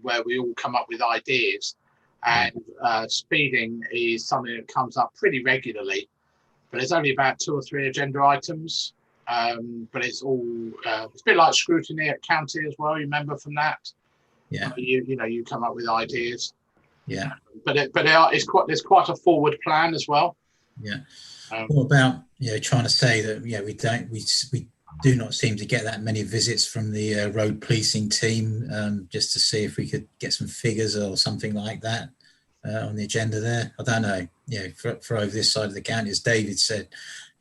where we all come up with ideas, and speeding is something that comes up pretty regularly, but it's only about 2 or 3 agenda items. But it's all it's a bit like scrutiny at county as well. You remember from that? Yeah. You come up with ideas. Yeah. But there's quite a forward plan as well. Yeah. What about trying to say that we do not seem to get that many visits from the road policing team, just to see if we could get some figures or something like that on the agenda there. I don't know. For over this side of the county, as David said,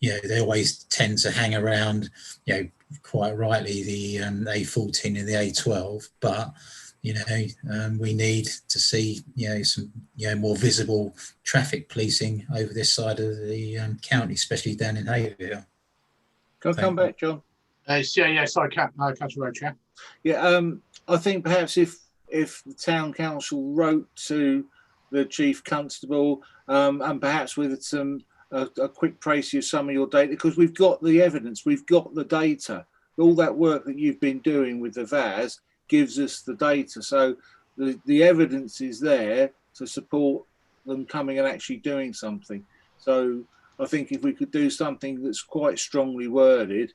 they always tend to hang around. Quite rightly, the A14 and the A12, but we need to see some more visible traffic policing over this side of the county, especially down in Haverhill. Can I come back, John? Sorry, Councillor Roach, yeah. Yeah, I think perhaps if the town council wrote to the chief constable and perhaps with a quick précis of some of your data, because we've got the evidence, we've got the data, all that work that you've been doing with the VAS gives us the data, so the evidence is there to support them coming and actually doing something. So I think if we could do something that's quite strongly worded,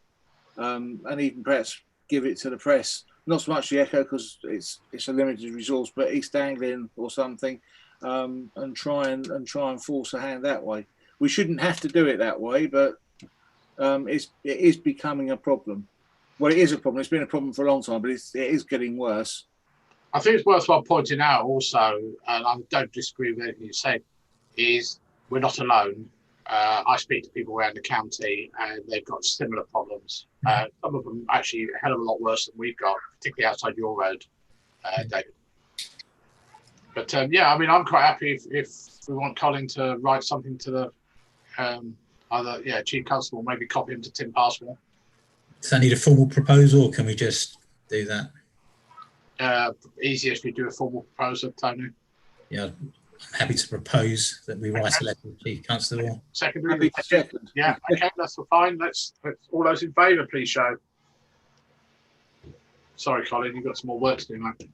and even perhaps give it to the press, not so much the Echo because it's a limited resource, but East Anglian or something, and try and force a hand that way. We shouldn't have to do it that way, but it is becoming a problem. Well, it is a problem. It's been a problem for a long time, but it is getting worse. I think it's worthwhile pointing out also, and I don't disagree with anything you said, is we're not alone. I speak to people around the county and they've got similar problems. Some of them actually a hell of a lot worse than we've got, particularly outside your road, David. But I'm quite happy if we want Colin to write something to the Chief Constable, maybe copy him to Tim Passmore. Does that need a formal proposal, or can we just do that? Easiest if we do a formal proposal, Tony. Yeah, I'm happy to propose that we write a letter to the Chief Constable. Secondary. Second. Yeah, okay, that's fine. Let's all those in favour, please show. Sorry, Colin, you've got some more work to do, mate.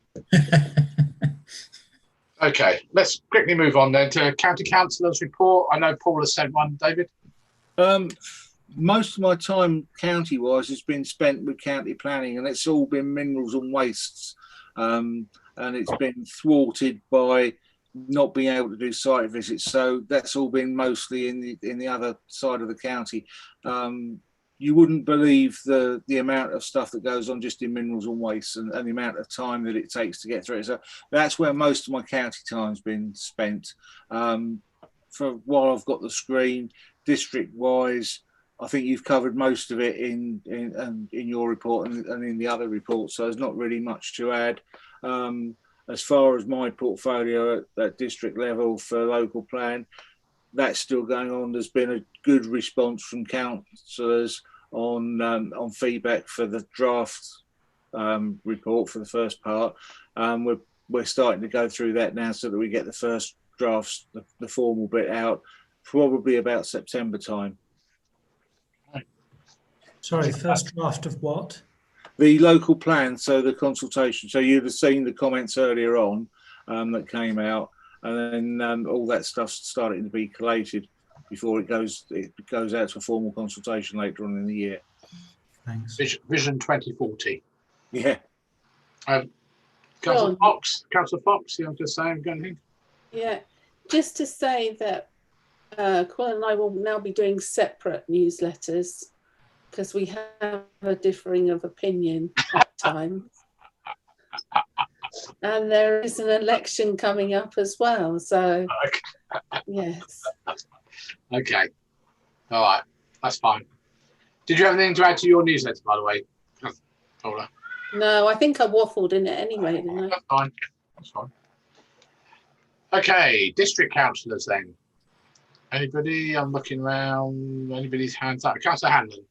Okay, let's quickly move on then to County Councillor's report. I know Paul has sent one, David. Most of my time county-wise has been spent with county planning, and it's all been minerals and wastes, and it's been thwarted by not being able to do site visits. So that's all been mostly in the other side of the county. You wouldn't believe the amount of stuff that goes on just in minerals and wastes, and the amount of time that it takes to get through it. So that's where most of my county time's been spent. For while I've got the screen, district-wise, I think you've covered most of it in your report and in the other reports, so there's not really much to add. As far as my portfolio at district level for local plan, that's still going on. There's been a good response from councillors on feedback for the draft report for the first part. We're starting to go through that now so that we get the first drafts, the formal bit out, probably about September time. Sorry, first draft of what? The local plan, so the consultation. So you'd have seen the comments earlier on that came out, and then all that stuff's starting to be collated before it goes out to a formal consultation later on in the year. Thanks. Vision 2040. Yeah. Councillor Fox, you want to say anything? Yeah, just to say that Colin and I will now be doing separate newsletters because we have a differing of opinion at times. And there is an election coming up as well. So, yes. Okay. All right. That's fine. Did you have anything to add to your newsletter, by the way, Paula? No, I think I waffled in it anyway, didn't I? That's fine. That's fine. Okay, district councillors then. Anybody? I'm looking around. Anybody's hands up? Councillor Hanlon.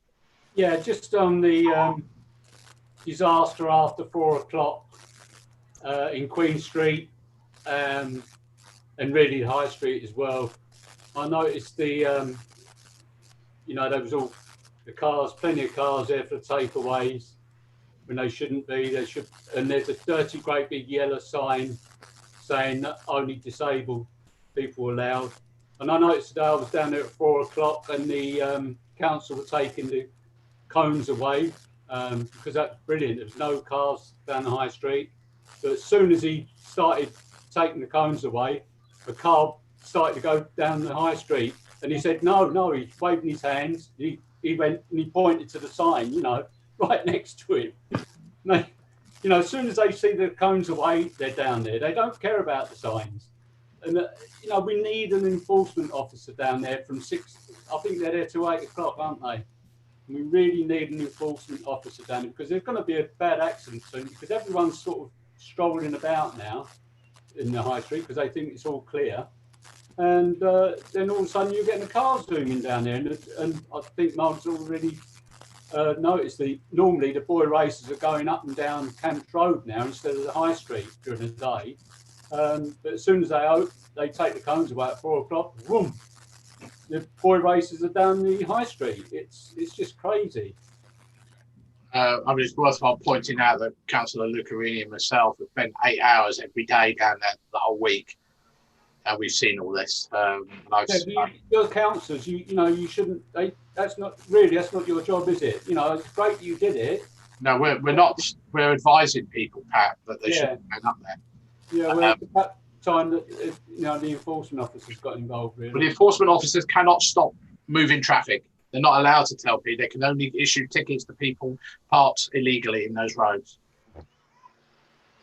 Yeah, just on the disaster after 4 o'clock in Queen Street and really High Street as well. I noticed the, you know, there was all the cars, plenty of cars there for takeaways when they shouldn't be. They should, and there's a dirty, great big yellow sign saying that only disabled people allowed. And I noticed today I was down there at 4 o'clock and the council were taking the cones away because that's brilliant. There was no cars down the high street. But as soon as he started taking the cones away, a car started to go down the high street and he said, no, he's waving his hands. He went and he pointed to the sign, you know, right next to him. They, you know, as soon as they see the cones away, they're down there. They don't care about the signs. And, you know, we need an enforcement officer down there from 6, I think they're there till 8 o'clock, aren't they? And we really need an enforcement officer down there because there's going to be a bad accident soon because everyone's sort of strolling about now in the high street because they think it's all clear. And then all of a sudden you're getting the cars zooming down there. And I think Mark's already noticed that normally the boy races are going up and down Camp Road now instead of the high street during the day. But as soon as they take the cones away at 4 o'clock, boom, the boy races are down the high street. It's just crazy. I mean, it's worthwhile pointing out that Councillor Lucarini and myself have spent 8 hours every day down there the whole week. And we've seen all this. Your councillors, you know, you shouldn't. That's not your job, is it? You know, it's great you did it. No, we're not. We're advising people, Pat, that they shouldn't go up there. Yeah, well, at that time that you know the enforcement officers got involved. Really. But the enforcement officers cannot stop moving traffic. They're not allowed to tell people. They can only issue tickets to people parked illegally in those roads.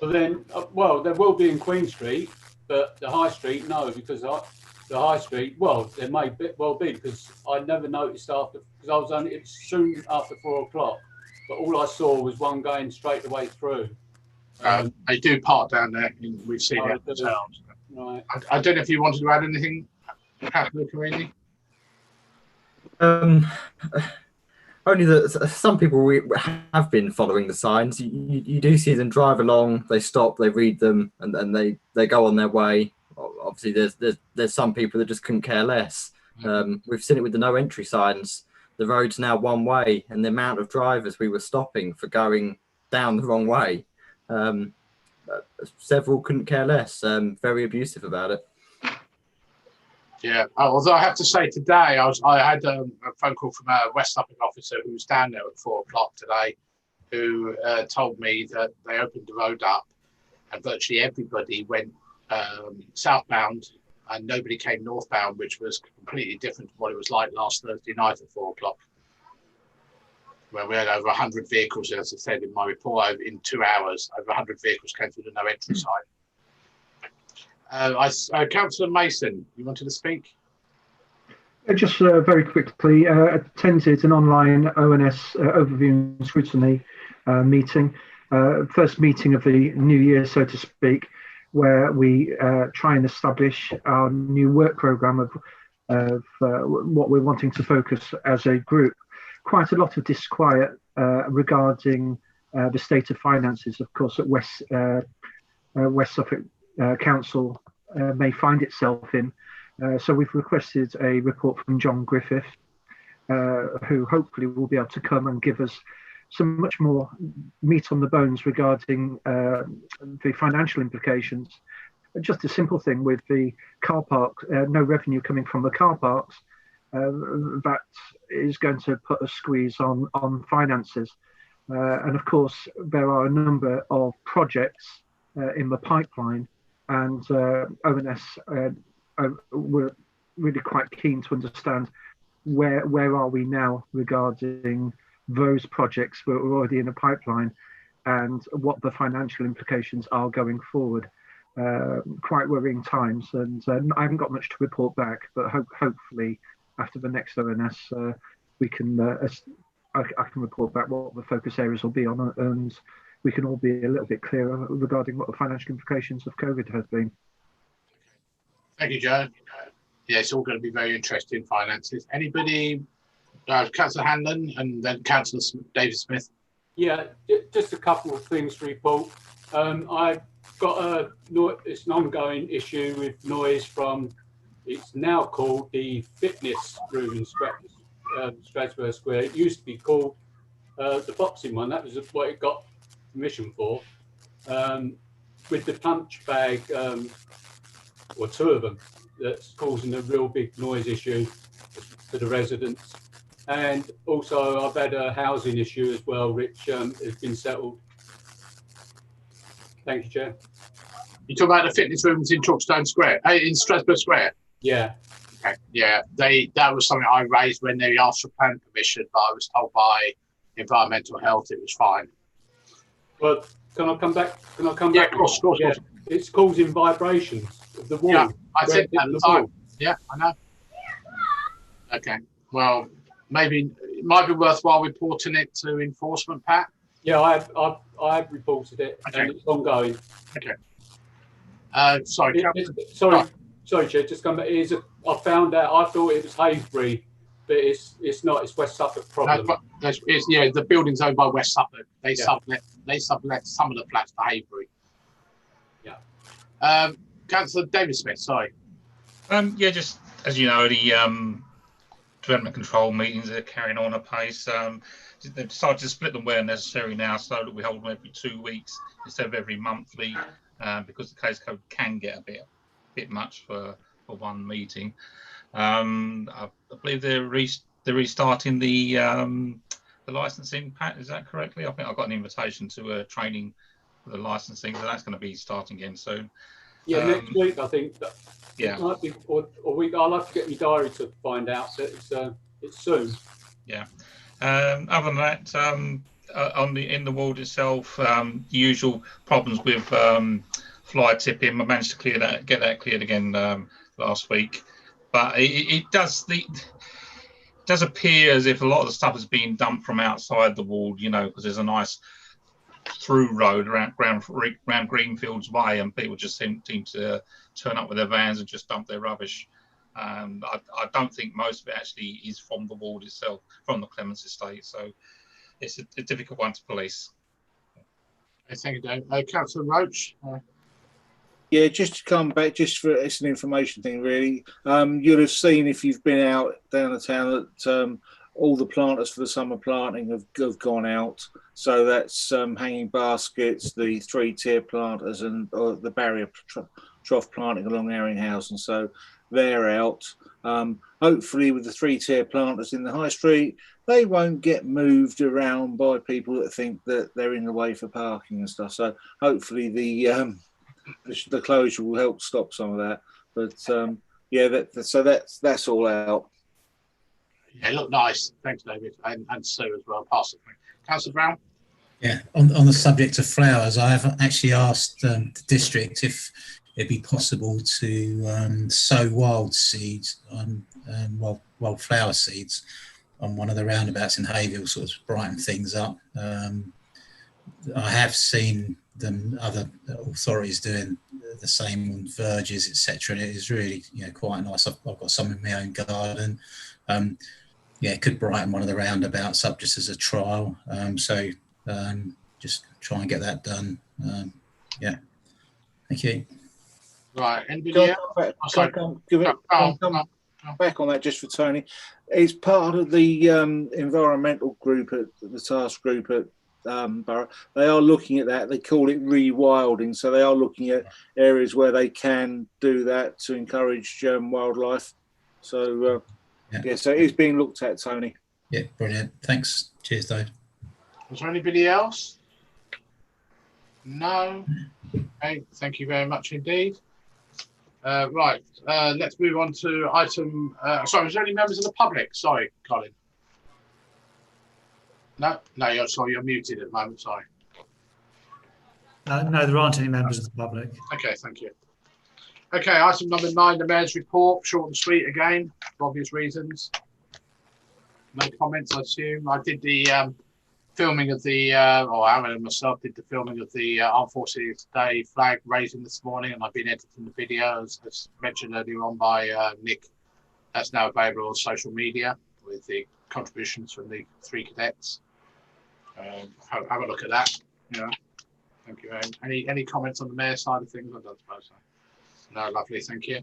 So then, well, there will be in Queen Street. But the high street, no, because the high street, well, there may well be because I never noticed after, because I was only, it was soon after 4 o'clock, but all I saw was one going straight the way through. They do park down there, we've seen it ourselves. Right. I don't know if you wanted to add anything, Councillor Carini? Only that some people have been following the signs. You do see them drive along, they stop, they read them, and then they go on their way. Obviously, there's some people that just couldn't care less. We've seen it with the no entry signs. The road's now one way, and the amount of drivers we were stopping for going down the wrong way. Several couldn't care less. Very abusive about it. Yeah, although I have to say today, I had a phone call from a West Suffolk officer who was down there at 4 o'clock today, who told me that they opened the road up and virtually everybody went southbound and nobody came northbound, which was completely different to what it was like last Thursday night at 4 o'clock, where we had over 100 vehicles, as I said in my report, in 2 hours, over 100 vehicles came through the no entry sign. Councillor Mason, you wanted to speak? Just very quickly, attended an online ONS overview and scrutiny meeting, first meeting of the new year, so to speak, where we try and establish our new work programme of what we're wanting to focus as a group. Quite a lot of disquiet regarding the state of finances, of course, at West Suffolk Council may find itself in. So we've requested a report from John Griffith, who hopefully will be able to come and give us some much more meat on the bones regarding the financial implications. Just a simple thing with the car park, no revenue coming from the car parks, that is going to put a squeeze on finances. And of course, there are a number of projects in the pipeline, and ONS were really quite keen to understand where are we now regarding those projects that are already in the pipeline and what the financial implications are going forward. Quite worrying times, and I haven't got much to report back, but hopefully after the next ONS we can I can report back what the focus areas will be on, and we can all be a little bit clearer regarding what the financial implications of COVID has been. Thank you, Joe. Yeah, it's all going to be very interesting, finances. Anybody? Councillor Hanlon and then Councillor David Smith. Yeah, just a couple of things to report. I've got it's an ongoing issue with noise from, it's now called the fitness room in Strasbourg Square. It used to be called the boxing one. That was what it got permission for. With the punch bag, or two of them, that's causing a real big noise issue for the residents. And also I've had a housing issue as well, which has been settled. Thank you, Chair. You talk about the fitness rooms in Chalkstone Square, in Strasbourg Square? Yeah. Okay. Yeah, that was something I raised when they asked for planning permission, but I was told by Environmental Health it was fine. Well, can I come back? Of course. Yeah. It's causing vibrations of the wall. Yeah, I said that at the time. Yeah, I know. Okay. Well, maybe it might be worthwhile reporting it to enforcement, Pat. Yeah, I've reported it, okay. And it's ongoing. Okay. Sorry, sorry, Chair. Just come back. I found out. I thought it was Haysbury, but it's not. It's West Suffolk problem. Yeah, the building's owned by West Suffolk. They sublet some of the flats to Haysbury. Yeah. Councillor David Smith. Sorry. Yeah, just as you know, the development control meetings are carrying on apace. They've decided to split them where necessary now, so that we hold them every 2 weeks instead of every monthly, because the case code can get a bit much for one meeting. I believe they're restarting the licensing. Pat, is that correctly? I think I got an invitation to a training for the licensing, so that's going to be starting again soon. Yeah, next week I think. Yeah. It might be, or week. I'll have to get my diary to find out that it's soon. Yeah. Other than that, in the ward itself, the usual problems with fly tipping. I managed to get that cleared again last week, but it does appear as if a lot of the stuff is being dumped from outside the ward. You know, because there's a nice through road around Greenfields Way, and people just seem to turn up with their vans and just dump their rubbish. I don't think most of it actually is from the ward itself, from the Clements estate. So it's a difficult one to police. Thank you, Dave. Councillor Roach. Yeah, just to come back, it's an information thing, really. You'll have seen if you've been out down the town that all the planters for the summer planting have gone out. So that's hanging baskets, the 3-tier planters, and the barrier trough planting along Herringhausen. So they're out. Hopefully with the 3-tier planters in the high street, they won't get moved around by people that think that they're in the way for parking and stuff. So hopefully the closure will help stop some of that. But yeah, that's all out. Yeah, look nice. Thanks, David, and Sue as well. Pass it. Councillor Brown. Yeah, on the subject of flowers, I have actually asked the district if it'd be possible to sow wild seeds, wild flower seeds, on one of the roundabouts in Hayville, sort of brighten things up. I have seen other authorities doing the same on verges, etc., and it is really, quite nice. I've got some in my own garden. Yeah, it could brighten one of the roundabouts up just as a trial. So just try and get that done. Yeah, thank you. Right, anybody else? back on that just for Tony. It's part of the environmental group at the task group at Borough. They are looking at that. They call it rewilding. So they are looking at areas where they can do that to encourage wildlife. So yeah, so it is being looked at, Tony. Yeah, brilliant. Thanks. Cheers, Dave. Was there anybody else? No. Okay, thank you very much indeed. Right, let's move on to item. Sorry, was there any members of the public? Sorry, Colin. No, you're muted at the moment. Sorry. No, there aren't any members of the public. Okay, thank you. Okay, item number 9, the mayor's report, short and sweet again, for obvious reasons. No comments, I assume. I did the filming of the, or Aaron and myself did the filming of the Armed Forces Day flag raising this morning, and I've been editing the video, as mentioned earlier on by Nick. That's now available on social media with the contributions from the 3 cadets. Have a look at that. Yeah, thank you. Any comments on the mayor's side of things? I don't suppose so. No, lovely, thank you.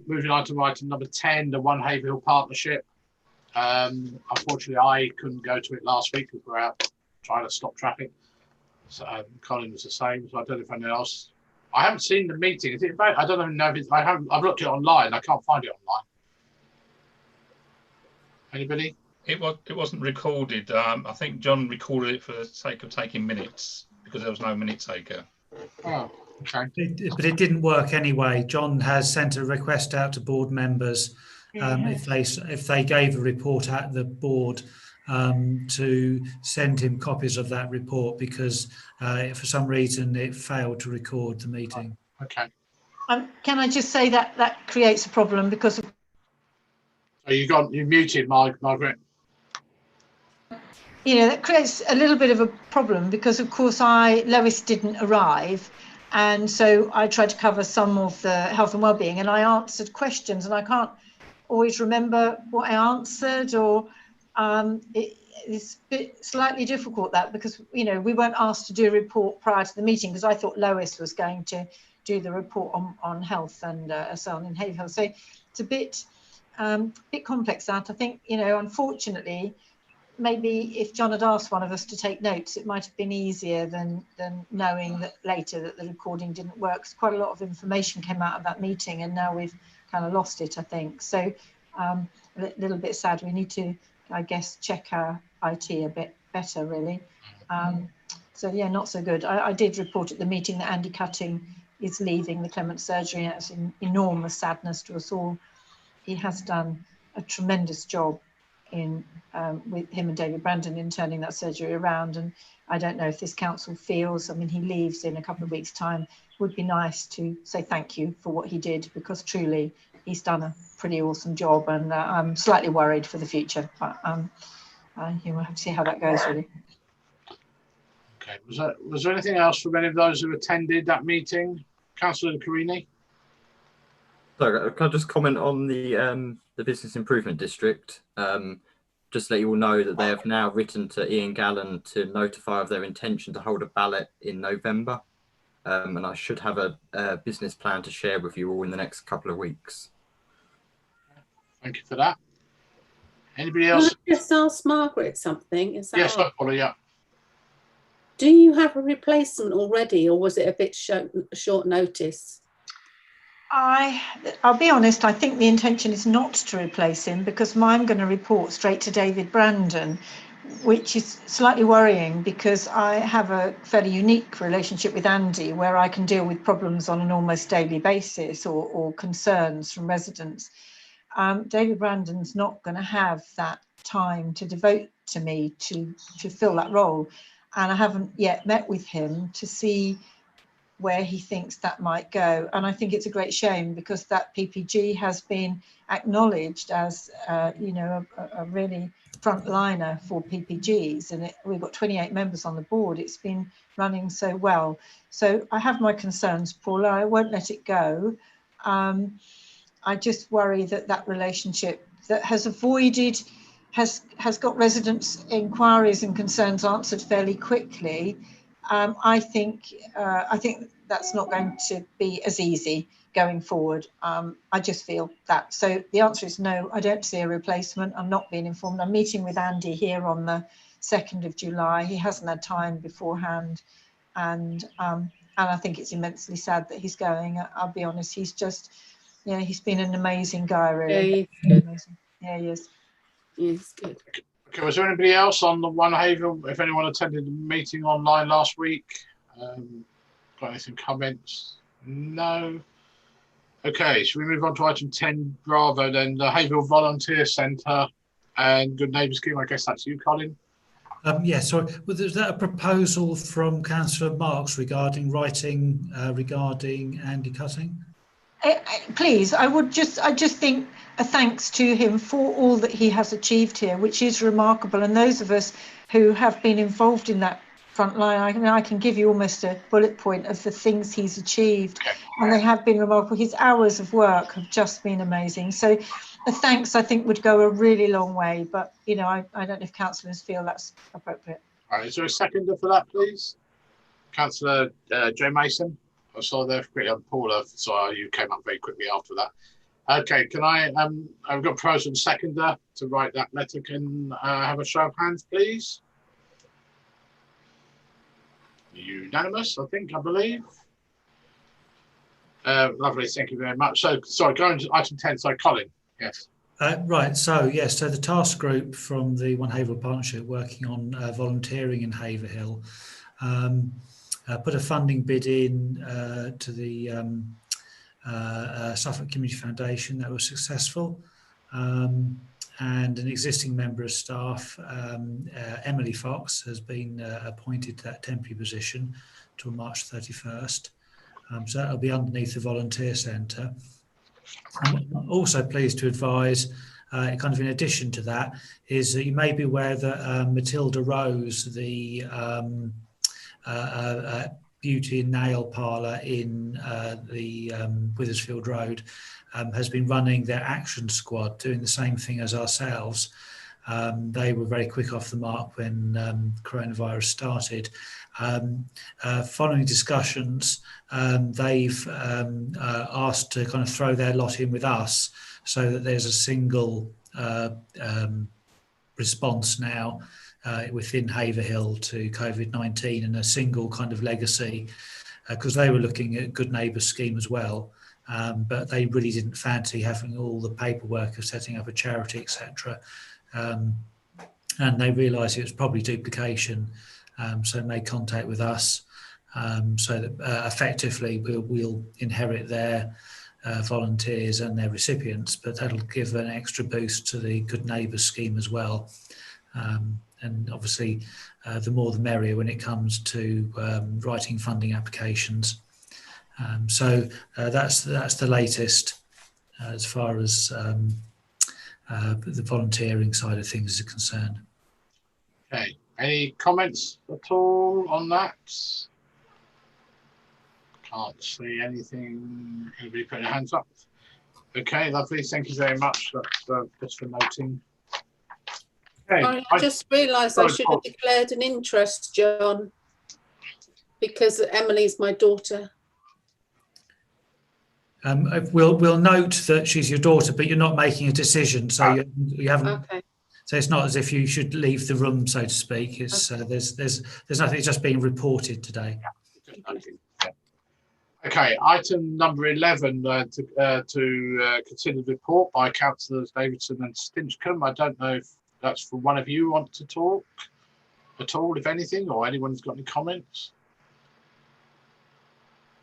Moving on to item number 10, the One Haverhill Partnership. Unfortunately, I couldn't go to it last week because we're out trying to stop traffic. So Colin was the same. So I don't know if anyone else. I haven't seen the meeting. Is it about? I don't even know if it's. I've looked it online. I can't find it online. Anybody? It wasn't recorded. I think John recorded it for the sake of taking minutes because there was no minute taker. Oh, okay. But it didn't work anyway. John has sent a request out to board members if they gave a report at the board to send him copies of that report because for some reason it failed to record the meeting. Okay. Can I just say that creates a problem because of. So you muted, Margaret. That creates a little bit of a problem because, of course, Lois didn't arrive. And so I tried to cover some of the health and wellbeing and I answered questions and I can't always remember what I answered or it's a bit slightly difficult that because, we weren't asked to do a report prior to the meeting because I thought Lois was going to do the report on health and so on in Haverhill. So it's a bit complex that I think, unfortunately, maybe if John had asked one of us to take notes, it might have been easier than knowing that later that the recording didn't work. Because quite a lot of information came out of that meeting and now we've kind of lost it, I think. So a little bit sad. We need to, I guess, check our IT a bit better, really. So yeah, not so good. I did report at the meeting that Andy Cutting is leaving the Clement surgery. It's an enormous sadness to us all. He has done a tremendous job with him and David Brandon in turning that surgery around, and I don't know if this council feels, he leaves in a couple of weeks' time, would be nice to say thank you for what he did because truly he's done a pretty awesome job and I'm slightly worried for the future, but we'll have to see how that goes really. Okay, was there anything else from any of those who attended that meeting? Councillor Carini? So can I just comment on the Business Improvement District? Just to let you all know that they have now written to Ian Gallen to notify of their intention to hold a ballot in November. And I should have a business plan to share with you all in the next couple of weeks. Thank you for that. Anybody else? Can I just ask Margaret something? Is that yes, Paula, yeah. Do you have a replacement already or was it a bit short notice? I'll be honest, I think the intention is not to replace him because I'm going to report straight to David Brandon, which is slightly worrying because I have a fairly unique relationship with Andy where I can deal with problems on an almost daily basis or concerns from residents. David Brandon's not going to have that time to devote to me to fill that role. And I haven't yet met with him to see where he thinks that might go. And I think it's a great shame because that PPG has been acknowledged as, a really frontliner for PPGs. And we've got 28 members on the board. It's been running so well. So I have my concerns, Paula. I won't let it go. I just worry that relationship that has avoided, has got residents' inquiries and concerns answered fairly quickly. I think that's not going to be as easy going forward. I just feel that. So the answer is no, I don't see a replacement. I'm not being informed. I'm meeting with Andy here on the 2nd of July. He hasn't had time beforehand. And I think it's immensely sad that he's going. I'll be honest, he's just, you know, he's been an amazing guy, really. Yeah, Amazing. Yeah, he is. Yes, good. Okay, was there anybody else on the One Haverhill? If anyone attended the meeting online last week, got anything comments? No. Okay, should we move on to item 10 Bravo then? The Haverhill Volunteer Centre and Good Neighbour Scheme. I guess that's you, Colin. Yeah, sorry. Was that a proposal from Councillor Marks regarding writing regarding Andy Cutting? Please, I just think a thanks to him for all that he has achieved here, which is remarkable. And those of us who have been involved in that front line, I can give you almost a bullet point of the things he's achieved, and they have been remarkable. His hours of work have just been amazing. So a thanks, I think, would go a really long way. But, you know, I don't know if councillors feel that's appropriate. All right, is there a seconder for that, please? Councillor Joe Mason. I saw there quickly on Paula, so you came up very quickly after that. Okay, can I've got pros and seconder to write that letter. Can I have a show of hands, please? Unanimous, I believe. Lovely, thank you very much. So, sorry, going to item 10, sorry, Colin, yes. Right, so yes, so the task group from the One Haverhill Partnership working on volunteering in Haverhill put a funding bid in to the Suffolk Community Foundation that was successful, and an existing member of staff, Emily Fox, has been appointed to that temporary position till March 31st. So that'll be underneath the Volunteer Centre. I'm also pleased to advise, kind of in addition to that, is that you may be aware that Matilda Rose, the beauty and nail parlour in the Withersfield Road, has been running their action squad, doing the same thing as ourselves. They were very quick off the mark when coronavirus started. Following discussions, they've asked to kind of throw their lot in with us so that there's a single response now within Haverhill to COVID-19 and a single kind of legacy, because they were looking at Good Neighbour Scheme as well, but they really didn't fancy having all the paperwork of setting up a charity, etc. And they realised it was probably duplication, so made contact with us, so that effectively we'll inherit their volunteers and their recipients, but that'll give an extra boost to the Good Neighbour Scheme as well. And obviously, the more the merrier when it comes to writing funding applications. So that's the latest as far as the volunteering side of things is concerned. Okay, any comments at all on that? Can't see anything. Anybody put their hands up? Okay, lovely. Thank you very much. That's just for noting. Okay. I just realised I should have declared an interest, John, because Emily's my daughter. We'll note that she's your daughter, but you're not making a decision, so you haven't. Okay. So it's not as if you should leave the room, so to speak. It's Okay. There's nothing. It's just being reported today. Okay, item number 11 to consider the report by Councillors Davidson and Stinchcombe. I don't know if that's for one of you who want to talk at all, if anything, or anyone's got any comments.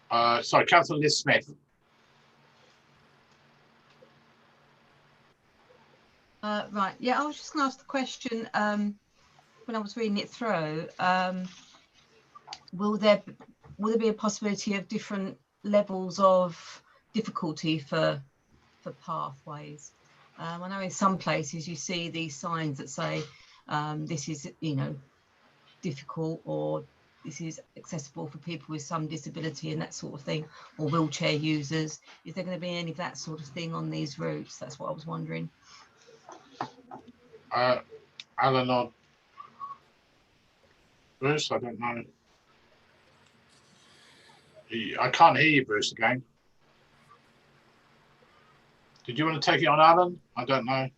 Sorry, Councillor Liz Smith. Right, yeah, I was just going to ask the question when I was reading it through. Will there be a possibility of different levels of difficulty for pathways? I know in some places you see these signs that say this is, difficult, or this is accessible for people with some disability and that sort of thing, or wheelchair users. Is there going to be any of that sort of thing on these routes? That's what I was wondering. Alan or Bruce, I don't know. I can't hear you, Bruce, again. Did you want to take it on, Alan? I don't know.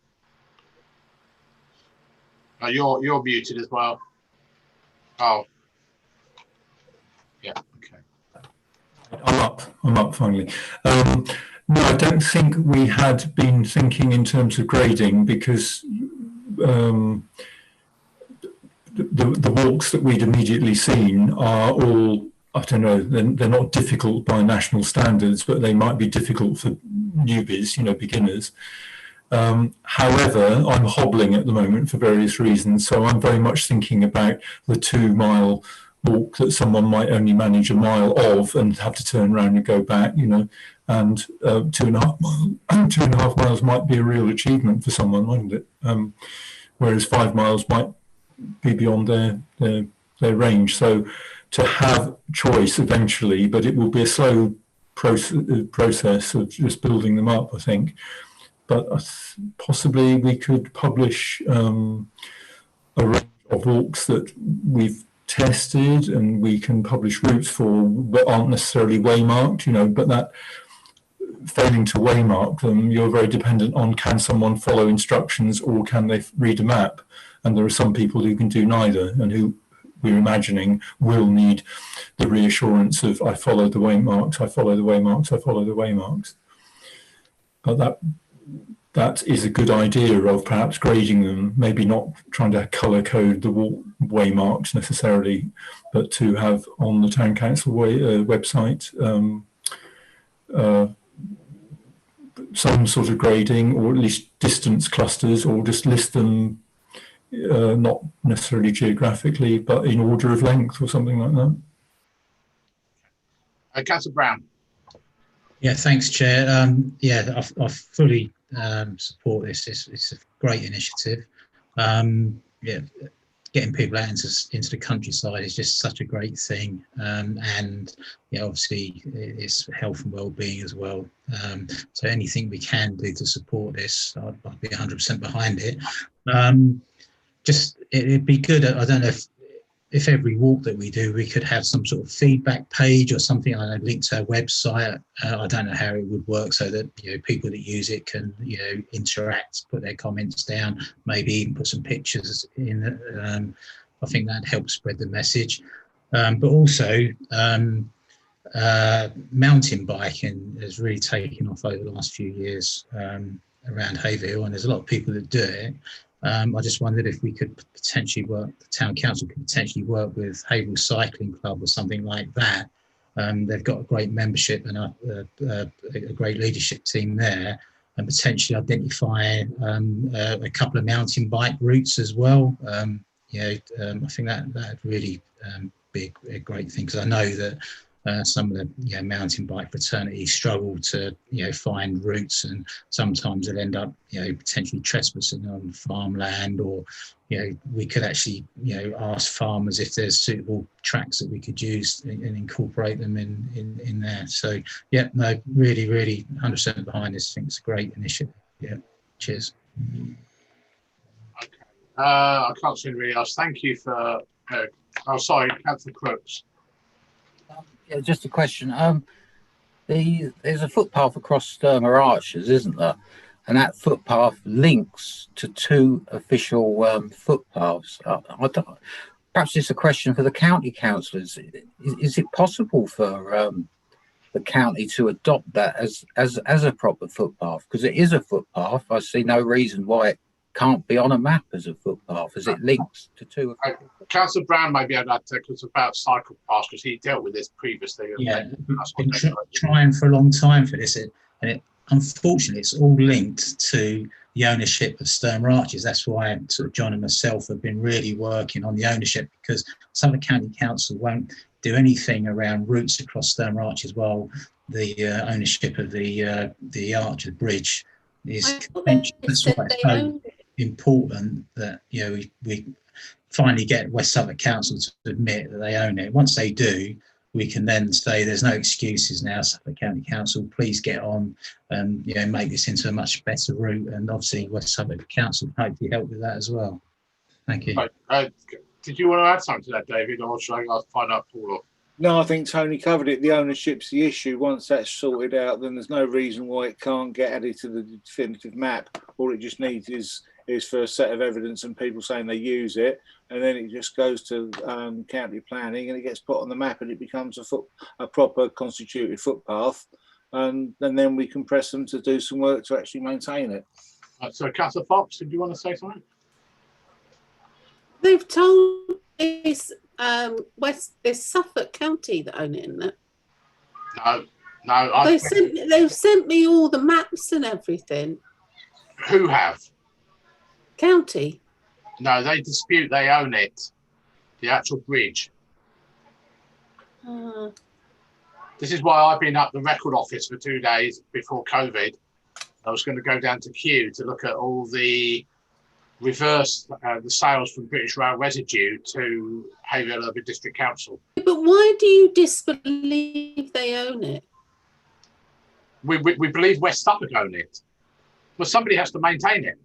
Oh, you're muted as well. Oh. Yeah, okay. I'm up finally. No, I don't think we had been thinking in terms of grading because the walks that we'd immediately seen are all, I don't know, they're not difficult by national standards, but they might be difficult for newbies, beginners. However, I'm hobbling at the moment for various reasons, so I'm very much thinking about the 2-mile walk that someone might only manage a mile of and have to turn around and go back, and 2.5 miles might be a real achievement for someone, mightn't it? Whereas 5 miles might be beyond their range. So to have choice eventually, but it will be a slow process of just building them up, I think. But possibly we could publish a range of walks that we've tested, and we can publish routes for that aren't necessarily waymarked, but that failing to waymark them, you're very dependent on can someone follow instructions or can they read a map? And there are some people who can do neither and who we're imagining will need the reassurance of I follow the waymarks, I follow the waymarks, I follow the waymarks. But that is a good idea of perhaps grading them, maybe not trying to colour code the waymarks necessarily, but to have on the Town Council website some sort of grading, or at least distance clusters, or just list them not necessarily geographically, but in order of length or something like that. Councillor Brown. Yeah, thanks, Chair. I fully support this. It's a great initiative. Getting people out into the countryside is just such a great thing, and obviously it's health and well-being as well. So anything we can do to support this, I'd be 100% behind it. It'd be good. I don't know if every walk that we do, we could have some sort of feedback page or something, I don't know, linked to our website. I don't know how it would work so that people that use it can interact, put their comments down, maybe even put some pictures in. I think that helps spread the message. But also mountain biking has really taken off over the last few years around Haverhill, and there's a lot of people that do it. I just wondered if we could potentially work, the Town Council could potentially work with Haverhill Cycling Club or something like that. They've got a great membership and a great leadership team there, and potentially identify a couple of mountain bike routes as well. I think that'd really be a great thing, because I know that some of the mountain bike fraternities struggle to find routes, and sometimes they'll end up potentially trespassing on farmland, or we could actually ask farmers if there's suitable tracks that we could use and incorporate them in there. So really 100% behind this. I think it's a great initiative. Cheers. Okay. I can't see anybody else. Thank you for sorry, Councillor Crooks. Yeah, just a question. There's a footpath across Sturmer Arches, isn't there? And that footpath links to 2 official footpaths. Perhaps it's a question for the county councillors. Is it possible for the county to adopt that as a proper footpath? Because it is a footpath. I see no reason why it can't be on a map as a footpath, as it links to 2. Councillor Brown may be able to take us about cycle paths, because he dealt with this previously. Yeah, been trying for a long time for this, and unfortunately it's all linked to the ownership of Sturmer Arches. That's why sort of John and myself have been really working on the ownership, because some of the county council won't do anything around routes across Sturmer Arches, while the ownership of the Archer Bridge is. That's why it's so important that we finally get West Suffolk Council to admit that they own it. Once they do, we can then say there's no excuses now, Suffolk County Council, please get on and make this into a much better route. And obviously West Suffolk Council can hopefully help with that as well. Thank you. Did you want to add something to that, David, or should I find out Paul? No, I think Tony covered it. The ownership's the issue. Once that's sorted out, then there's no reason why it can't get added to the definitive map. All it just needs is for a set of evidence and people saying they use it, and then it just goes to county planning and it gets put on the map and it becomes a proper constituted footpath, and then we can press them to do some work to actually maintain it. So, Councillor Fox, did you want to say something? They've told it's it's Suffolk County that own it, isn't it? No. They've sent me all the maps and everything. Who have? County. No, they dispute they own it. The actual bridge. This is why I've been up the record office for 2 days before COVID. I was going to go down to Kew to look at all the reverse the sales from British Rail residue to Haverhill Urban District Council. But why do you disbelieve they own it? We believe West Suffolk own it. Well, somebody has to maintain it.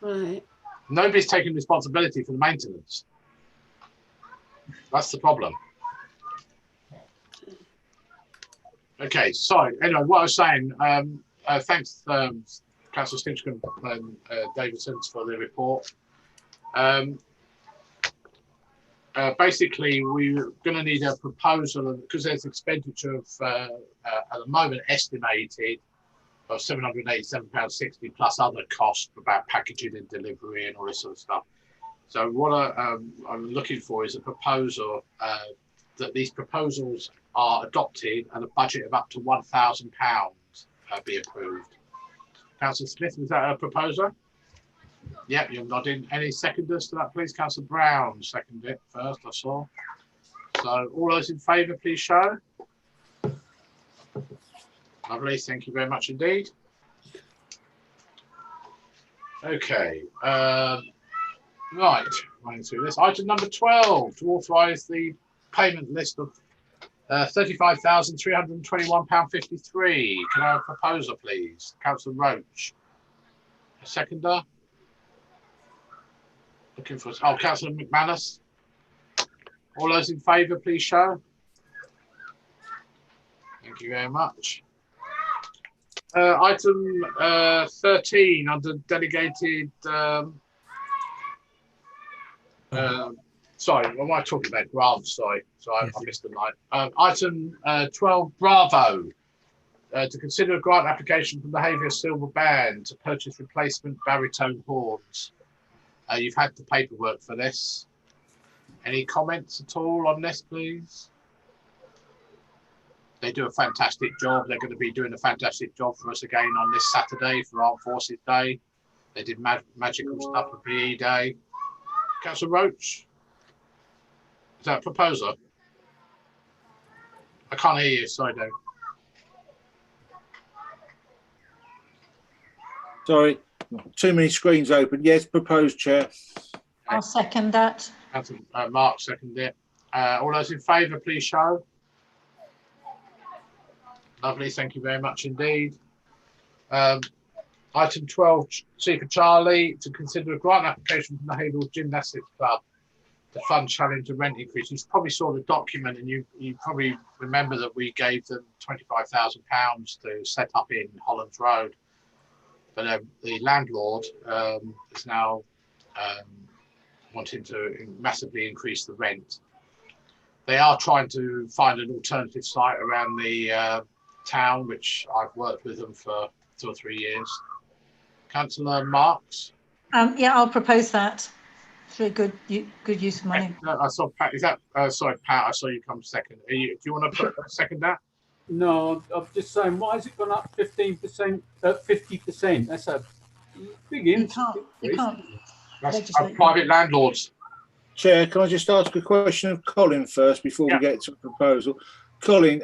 Right. Nobody's taking responsibility for the maintenance. That's the problem. Okay, sorry. Anyway, what I was saying, thanks, Councillor Stinchcombe and Davidson for the report. Basically, we're going to need a proposal because there's expenditure of, at the moment, estimated of £787.60 plus other costs about packaging and delivery and all this sort of stuff. So what I'm looking for is a proposal that these proposals are adopted and a budget of up to £1,000 be approved. Councillor Smith, is that a proposer? Yep, you're nodding. Any seconders to that, please? Councillor Brown seconded it first, I saw. So all those in favour, please show. Lovely, thank you very much indeed. Okay, right, running through this. Item number 12, to authorise the payment list of £35,321.53. Can I have a proposer, please? Councillor Roach. A seconder? Looking for, Councillor McManus. All those in favour, please show. Thank you very much. Item 13 under delegated. Sorry, what am I talking about? Grants, sorry. I missed the line. Item 12, Bravo. To consider a grant application from the Havia Silver Band to purchase replacement baritone horns. You've had the paperwork for this. Any comments at all on this, please? They do a fantastic job. They're going to be doing a fantastic job for us again on this Saturday for Armed Forces Day. They did magical stuff for PE Day. Councillor Roach? Is that a proposer? I can't hear you, sorry, Dave. Sorry, too many screens open. Yes, proposed, Chair. I'll second that. Mark seconded it. All those in favour, please show. Lovely, thank you very much indeed. Item 12, C for Charlie, to consider a grant application from the Haverhill Gymnastics Club to fund challenge and rent increase. You probably saw the document and you probably remember that we gave them £25,000 to set up in Hollands Road. But the landlord is now wanting to massively increase the rent. They are trying to find an alternative site around the town, which I've worked with them for 2 or 3 years. Councillor Marks? Yeah, I'll propose that. It's a good use of money. I saw Pat. Is that sorry, Pat? I saw you come second. Do you want to put second that? No, I'm just saying, why has it gone up 15%, 50%? That's a big increase. You can't. That's private landlords. Chair, can I just ask a question of Colin first before we get to the proposal? Colin,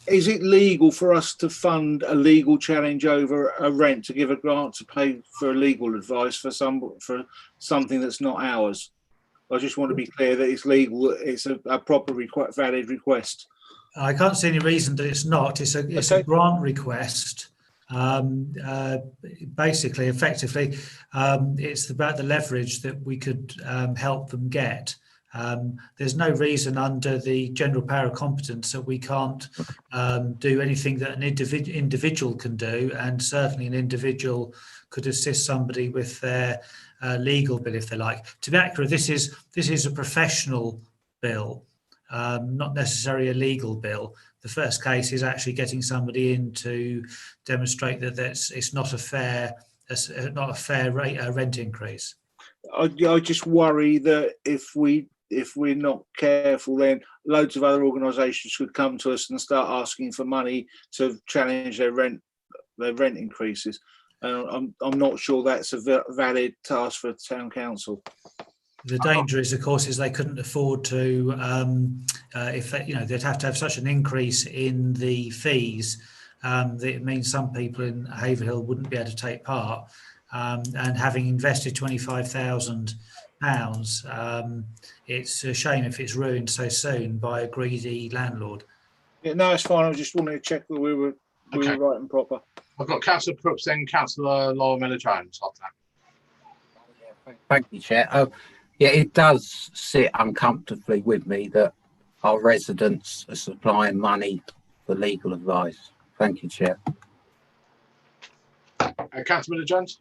is it legal for us to fund a legal challenge over a rent, to give a grant to pay for legal advice for something that's not ours? I just want to be clear that it's legal. It's a proper valid request. I can't see any reason that it's not. It's a grant request. Basically, effectively, it's about the leverage that we could help them get. There's no reason under the general power of competence that we can't do anything that an individual can do, and certainly an individual could assist somebody with their legal bill if they like. To be accurate, this is a professional bill, not necessarily a legal bill. The first case is actually getting somebody in to demonstrate that it's not a fair rent increase. I just worry that if we're not careful, then loads of other organisations could come to us and start asking for money to challenge their rent increases. I'm not sure that's a valid task for town council. The danger is, of course, they couldn't afford to, if they'd have to have such an increase in the fees that it means some people in Haverhill wouldn't be able to take part. And having invested £25,000, it's a shame if it's ruined so soon by a greedy landlord. Yeah, no, it's fine. I just wanted to check that we were right and proper. I've got Councillor Crooks, then Councillor Laura Miller-Jones. Thank you, Chair. Yeah, it does sit uncomfortably with me that our residents are supplying money for legal advice. Thank you, Chair. Councillor Miller-Jones.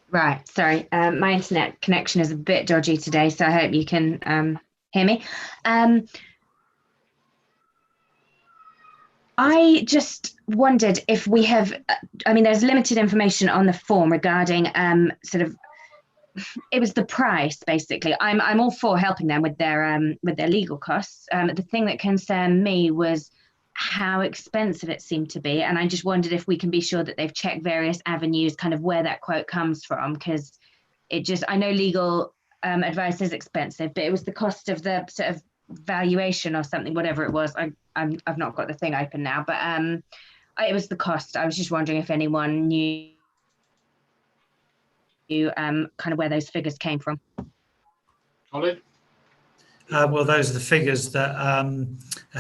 Right, sorry, my internet connection is a bit dodgy today, so I hope you can hear me. I just wondered if we have, there's limited information on the form regarding it was the price, basically. I'm all for helping them with their legal costs. The thing that concerned me was how expensive it seemed to be, and I just wondered if we can be sure that they've checked various avenues, kind of where that quote comes from, because I know legal advice is expensive, but it was the cost of the sort of valuation or something, whatever it was. I've not got the thing open now, but it was the cost. I was just wondering if anyone knew kind of where those figures came from. Colin? Well, those are the figures that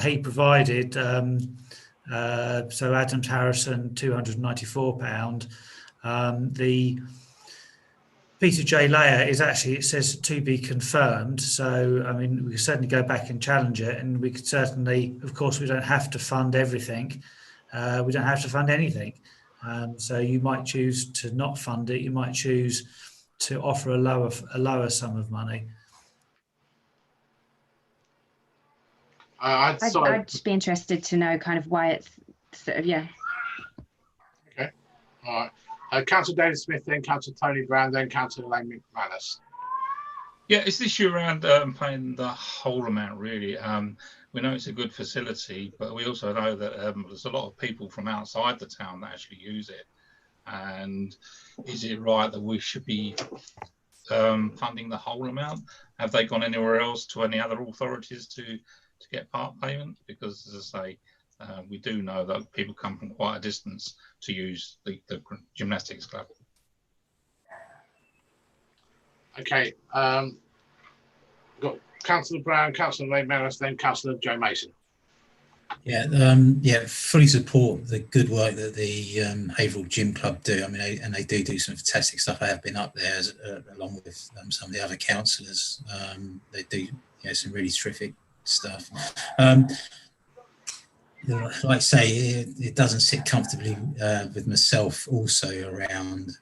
he provided. So Adams Harrison, £294. The Peter J. Layer is actually, it says to be confirmed. So, we could certainly go back and challenge it, and we could certainly, of course, we don't have to fund everything. We don't have to fund anything. So you might choose to not fund it. You might choose to offer a lower sum of money. I'd just be interested to know kind of why it's sort of, yeah. Okay, all right. Councillor David Smith, then Councillor Tony Brown, then Councillor Elaine McManus. Yeah, it's the issue around paying the whole amount, really. We know it's a good facility, but we also know that there's a lot of people from outside the town that actually use it. And is it right that we should be funding the whole amount? Have they gone anywhere else to any other authorities to get part payment? Because, as I say, we do know that people come from quite a distance to use the gymnastics club. Okay, got Councillor Brown, Councillor McManus, then Councillor Joe Mason. Yeah, fully support the good work that the Haverhill Gym Club do. And they do some fantastic stuff. I have been up there along with some of the other councillors. They do some really terrific stuff. Like I say, it doesn't sit comfortably with myself also around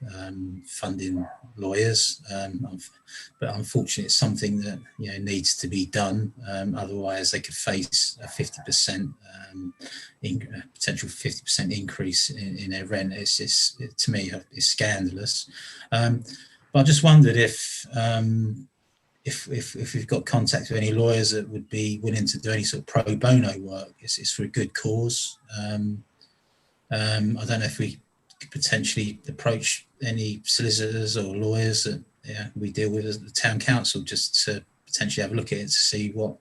funding lawyers, but unfortunately it's something that needs to be done. Otherwise they could face a 50% potential 50% increase in their rent. To me, it's scandalous. But I just wondered if we've got contact with any lawyers that would be willing to do any sort of pro bono work. It's for a good cause. I don't know if we could potentially approach any solicitors or lawyers that we deal with as the town council, just to potentially have a look at it to see what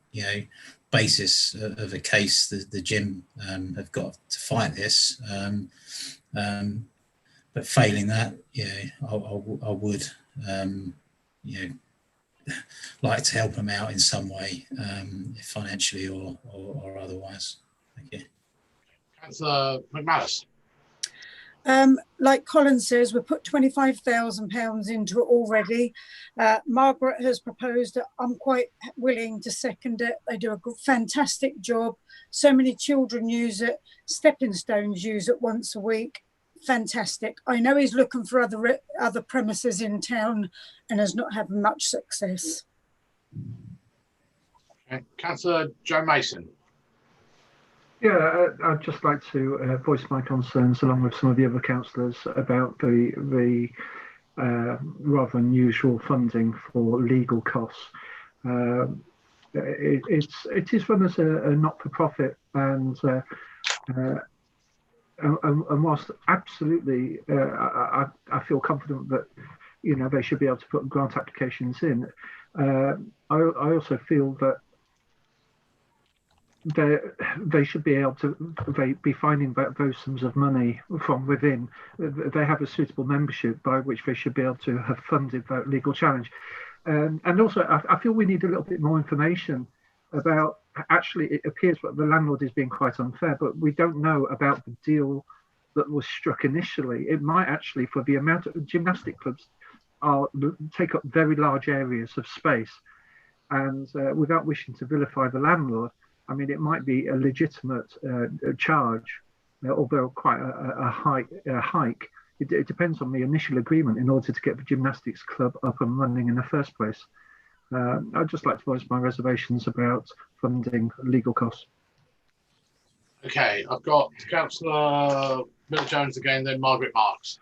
basis of a case the gym have got to fight this. But failing that, I would like to help them out in some way, financially or otherwise. Thank you. Councillor McManus. Like Colin says, we've put £25,000 into it already. Margaret has proposed it. I'm quite willing to second it. They do a fantastic job. So many children use it. Stepping Stones use it once a week. Fantastic. I know he's looking for other premises in town and has not had much success. Okay. Councillor Joe Mason. Yeah, I'd just like to voice my concerns along with some of the other councillors about the rather unusual funding for legal costs. It is run as a not-for-profit, and whilst absolutely I feel confident that they should be able to put grant applications in, I also feel that they should be able to be finding those sums of money from within. They have a suitable membership by which they should be able to have funded that legal challenge. And also, I feel we need a little bit more information about, actually, it appears that the landlord is being quite unfair, but we don't know about the deal that was struck initially. It might actually, for the amount of gymnastic clubs take up very large areas of space, and without wishing to vilify the landlord, I mean, it might be a legitimate charge, although quite a hike. It depends on the initial agreement in order to get the gymnastics club up and running in the first place. I'd just like to voice my reservations about funding legal costs. Okay, I've got Councillor Bill Jones again, then Margaret Marks.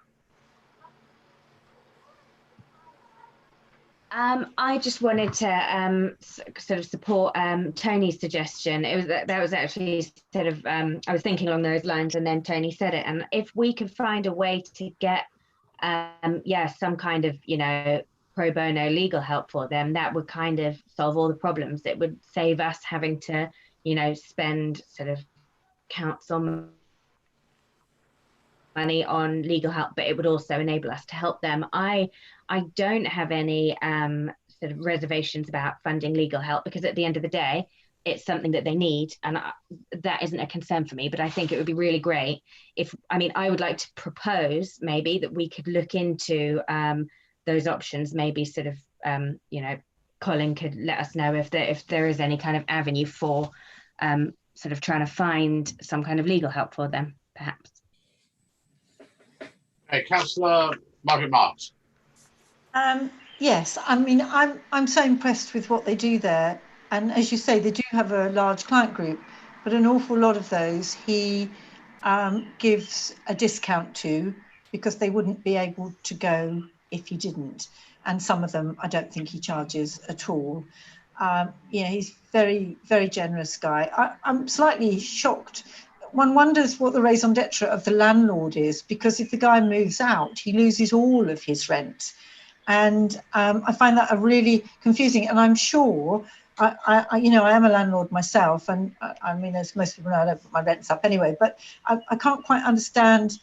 I just wanted to sort of support Tony's suggestion. That was actually sort of I was thinking along those lines, and then Tony said it. And if we could find a way to get some kind of pro bono legal help for them, that would kind of solve all the problems. It would save us having to spend sort of council money on legal help, but it would also enable us to help them. I don't have any sort of reservations about funding legal help, because at the end of the day, it's something that they need, and that isn't a concern for me. But I think it would be really great if, I would like to propose maybe that we could look into those options. Maybe sort of, Colin could let us know if there is any kind of avenue for sort of trying to find some kind of legal help for them, perhaps. Okay, Councillor Margaret Marks. Yes, I'm so impressed with what they do there, and as you say, they do have a large client group, but an awful lot of those he gives a discount to, because they wouldn't be able to go if he didn't, and some of them I don't think he charges at all. He's very, very generous guy. I'm slightly shocked. One wonders what the raison d'etre of the landlord is, because if the guy moves out, he loses all of his rent. And I find that a really confusing. And I'm sure, I am a landlord myself, and as most people know, I don't put my rents up anyway. But I can't quite understand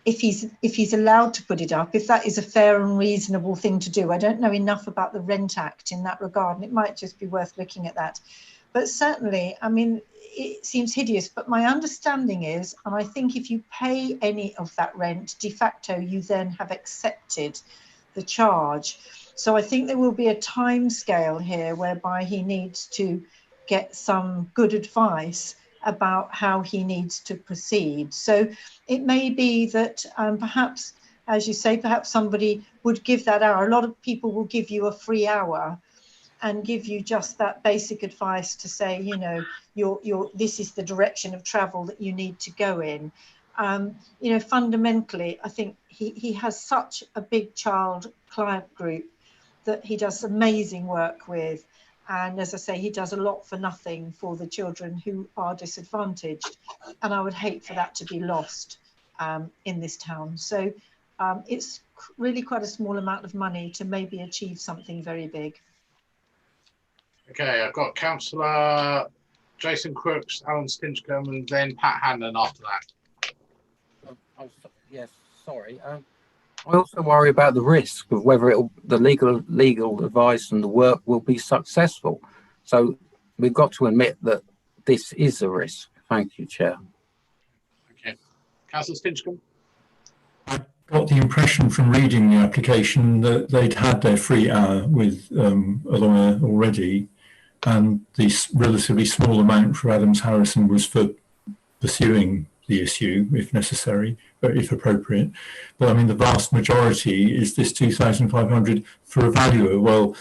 if he's allowed to put it up, if that is a fair and reasonable thing to do. I don't know enough about the Rent Act in that regard, and it might just be worth looking at that. But certainly, it seems hideous, but my understanding is, and I think if you pay any of that rent, de facto, you then have accepted the charge. So I think there will be a time scale here whereby he needs to get some good advice about how he needs to proceed. So it may be that perhaps, as you say, perhaps somebody would give that hour. A lot of people will give you a free hour and give you just that basic advice to say, this is the direction of travel that you need to go in. Fundamentally, I think he has such a big child client group that he does amazing work with. And as I say, he does a lot for nothing for the children who are disadvantaged. And I would hate for that to be lost in this town. So it's really quite a small amount of money to maybe achieve something very big. Okay, I've got Councillor Jason Crooks, Alan Stinchcombe, and then Pat Hanlon after that. Yes, sorry. I also worry about the risk of whether the legal advice and the work will be successful. So we've got to admit that this is a risk. Thank you, Chair. Okay. Councillor Stinchcombe? Got the impression from reading the application that they'd had their free hour with a lawyer already, and the relatively small amount for Adams Harrison was for pursuing the issue if necessary, but if appropriate. But I mean, the vast majority is this 2,500 for a valuer. Well,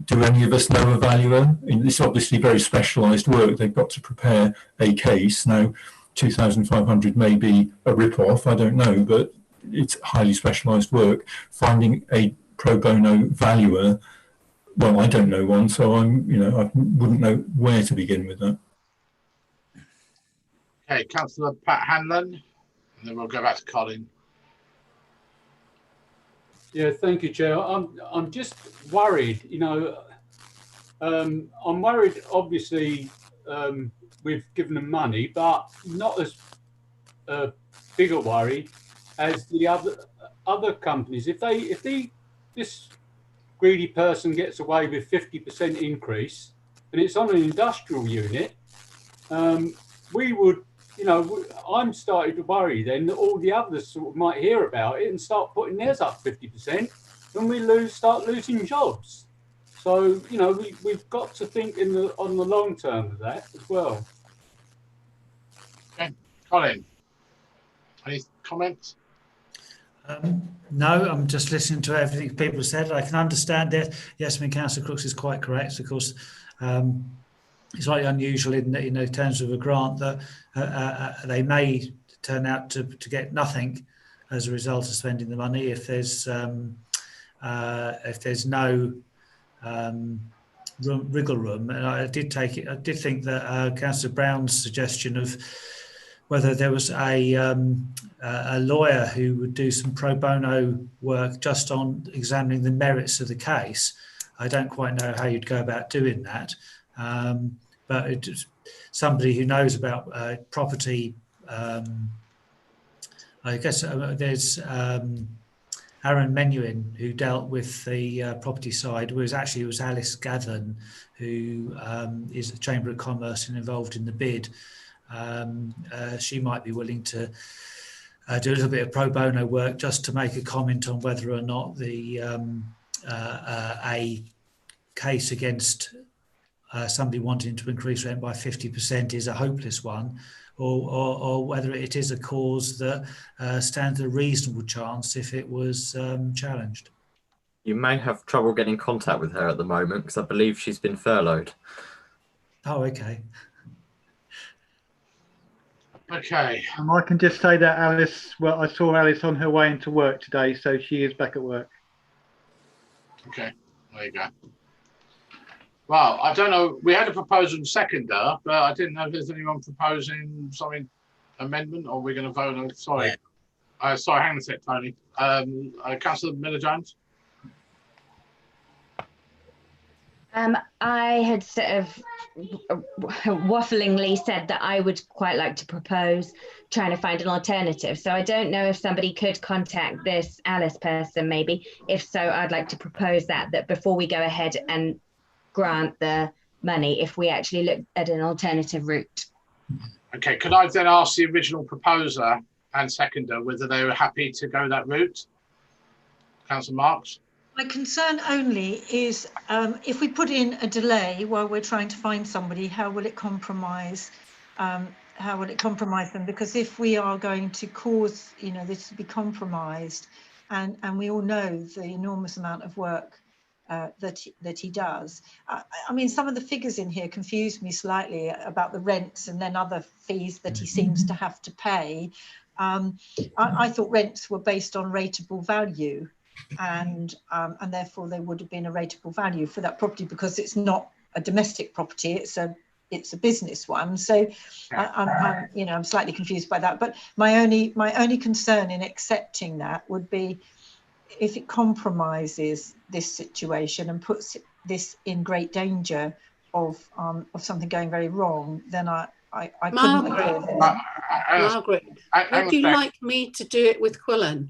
do any of us know a valuer? It's obviously very specialised work. They've got to prepare a case. Now, 2,500 may be a rip-off, I don't know, but it's highly specialised work. Finding a pro bono valuer, well, I don't know one, so I wouldn't know where to begin with that. Okay, Councillor Pat Hanlon, and then we'll go back to Colin. Yeah, thank you, Chair. I'm just worried. I'm worried. Obviously, we've given them money, but not as big a worry as the other companies. If this greedy person gets away with 50% increase, and it's on an industrial unit, we would. I'm starting to worry then that all the others sort of might hear about it and start putting theirs up 50%, and we start losing jobs. So we've got to think on the long term of that as well. Okay, Colin, any comments? No, I'm just listening to everything people said. I can understand it. Yes, I mean, Councillor Crooks is quite correct. Of course, it's slightly unusual in terms of a grant that they may turn out to get nothing as a result of spending the money if there's no wriggle room. And I did think that Councillor Brown's suggestion of whether there was a lawyer who would do some pro bono work just on examining the merits of the case. I don't quite know how you'd go about doing that. But somebody who knows about property, I guess there's Aaron Menuhin, who dealt with the property side, it was Alice Gavan, who is the Chamber of Commerce and involved in the bid. She might be willing to do a little bit of pro bono work just to make a comment on whether or not the a case against somebody wanting to increase rent by 50% is a hopeless one, or whether it is a cause that stands a reasonable chance if it was challenged. You may have trouble getting in contact with her at the moment because I believe she's been furloughed. Oh, okay. Okay. I can just say that Alice, well, I saw Alice on her way into work today, so she is back at work. Okay, there you go. Well, I don't know. We had a proposal and seconder, but I didn't know if there's anyone proposing something amendment, or we're going to vote on. Sorry, sorry. Hang on a sec, Tony. Councillor Miller-Jones. I had sort of wafflingly said that I would quite like to propose trying to find an alternative. So I don't know if somebody could contact this Alice person, maybe. If so, I'd like to propose that before we go ahead and grant the money, if we actually look at an alternative route. Okay, could I then ask the original proposer and seconder whether they were happy to go that route? Councillor Marks? My concern only is if we put in a delay while we're trying to find somebody, how will it compromise? How will it compromise them? Because if we are going to cause, this to be compromised, and we all know the enormous amount of work that he does. I mean, some of the figures in here confuse me slightly about the rents and then other fees that he seems to have to pay. I thought rents were based on rateable value, and therefore there would have been a rateable value for that property because it's not a domestic property, it's a business one. So I'm slightly confused by that. But my only concern in accepting that would be if it compromises this situation and puts this in great danger of something going very wrong, then I couldn't agree with it. Margaret, would you like me to do it with Quillen?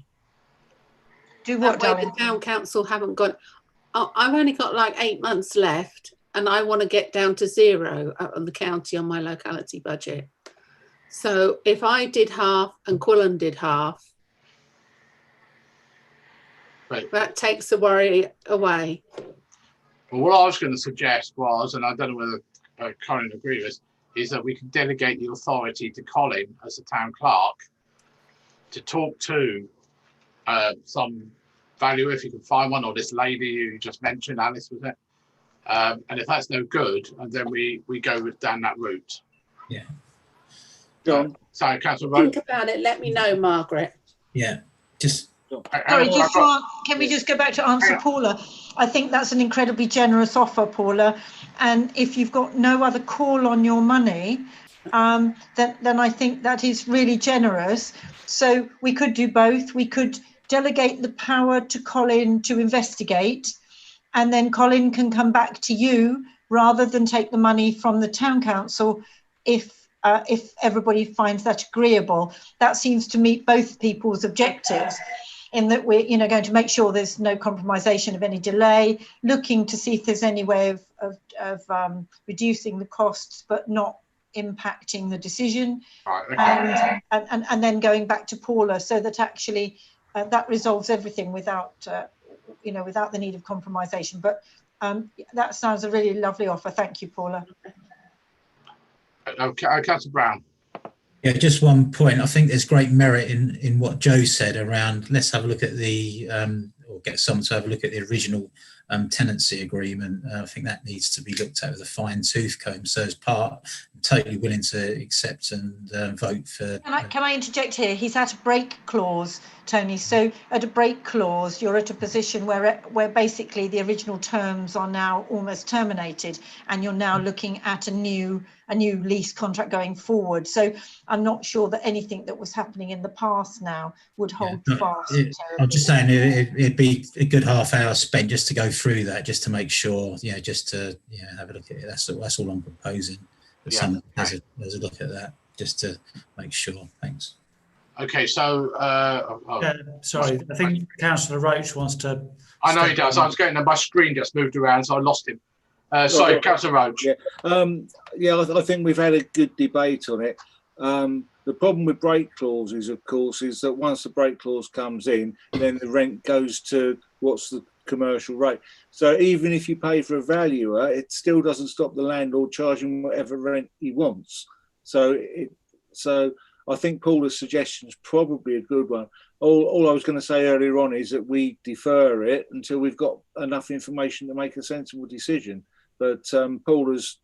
Do what, darling? The town council haven't got. I've only got like 8 months left, and I want to get down to zero on the county on my locality budget. So if I did half and Quillen did half, Right. that takes the worry away. Well, what I was going to suggest was, and I don't know whether Colin agrees with, is that we can delegate the authority to Colin as the town clerk to talk to some valuer, if you can find one, or this lady you just mentioned, Alice, was it? And if that's no good, and then we go down that route. Yeah. Sorry, Councillor Roach. Think about it. Let me know, Margaret. Yeah. Just. Sorry, just to, can we just go back to answer Paula? I think that's an incredibly generous offer, Paula. And if you've got no other call on your money, then I think that is really generous. So we could do both. We could delegate the power to Colin to investigate, and then Colin can come back to you rather than take the money from the town council if everybody finds that agreeable. That seems to meet both people's objectives, in that we're going to make sure there's no compromisation of any delay, looking to see if there's any way of reducing the costs but not impacting the decision. Right, okay. and then going back to Paula, so that actually that resolves everything without without the need of compromisation. But that sounds a really lovely offer. Thank you, Paula. Councillor Brown. Yeah, just one point. I think there's great merit in what Joe said around, let's have a look at the, or get someone to have a look at the original tenancy agreement. I think that needs to be looked at with a fine tooth comb. So as part, I'm totally willing to accept and vote for. Can I interject here? He's at a break clause, Tony. So at a break clause, you're at a position where basically the original terms are now almost terminated, and you're now looking at a new lease contract going forward. So I'm not sure that anything that was happening in the past now would hold fast. I'm just saying it'd be a good half hour spent just to go through that, just to make sure, just to have a look at it. That's all I'm proposing. That someone has a look at that, just to make sure. Thanks. Okay, so sorry, I think Councillor Roach wants to. I know he does. I was getting my screen just moved around, so I lost him. Sorry, Councillor Roach. Yeah, I think we've had a good debate on it. The problem with break clauses, of course, is that once the break clause comes in, then the rent goes to what's the commercial rate. So even if you pay for a valuer, it still doesn't stop the landlord charging whatever rent he wants. So I think Paula's suggestion is probably a good one. All I was going to say earlier on is that we defer it until we've got enough information to make a sensible decision. But Paula's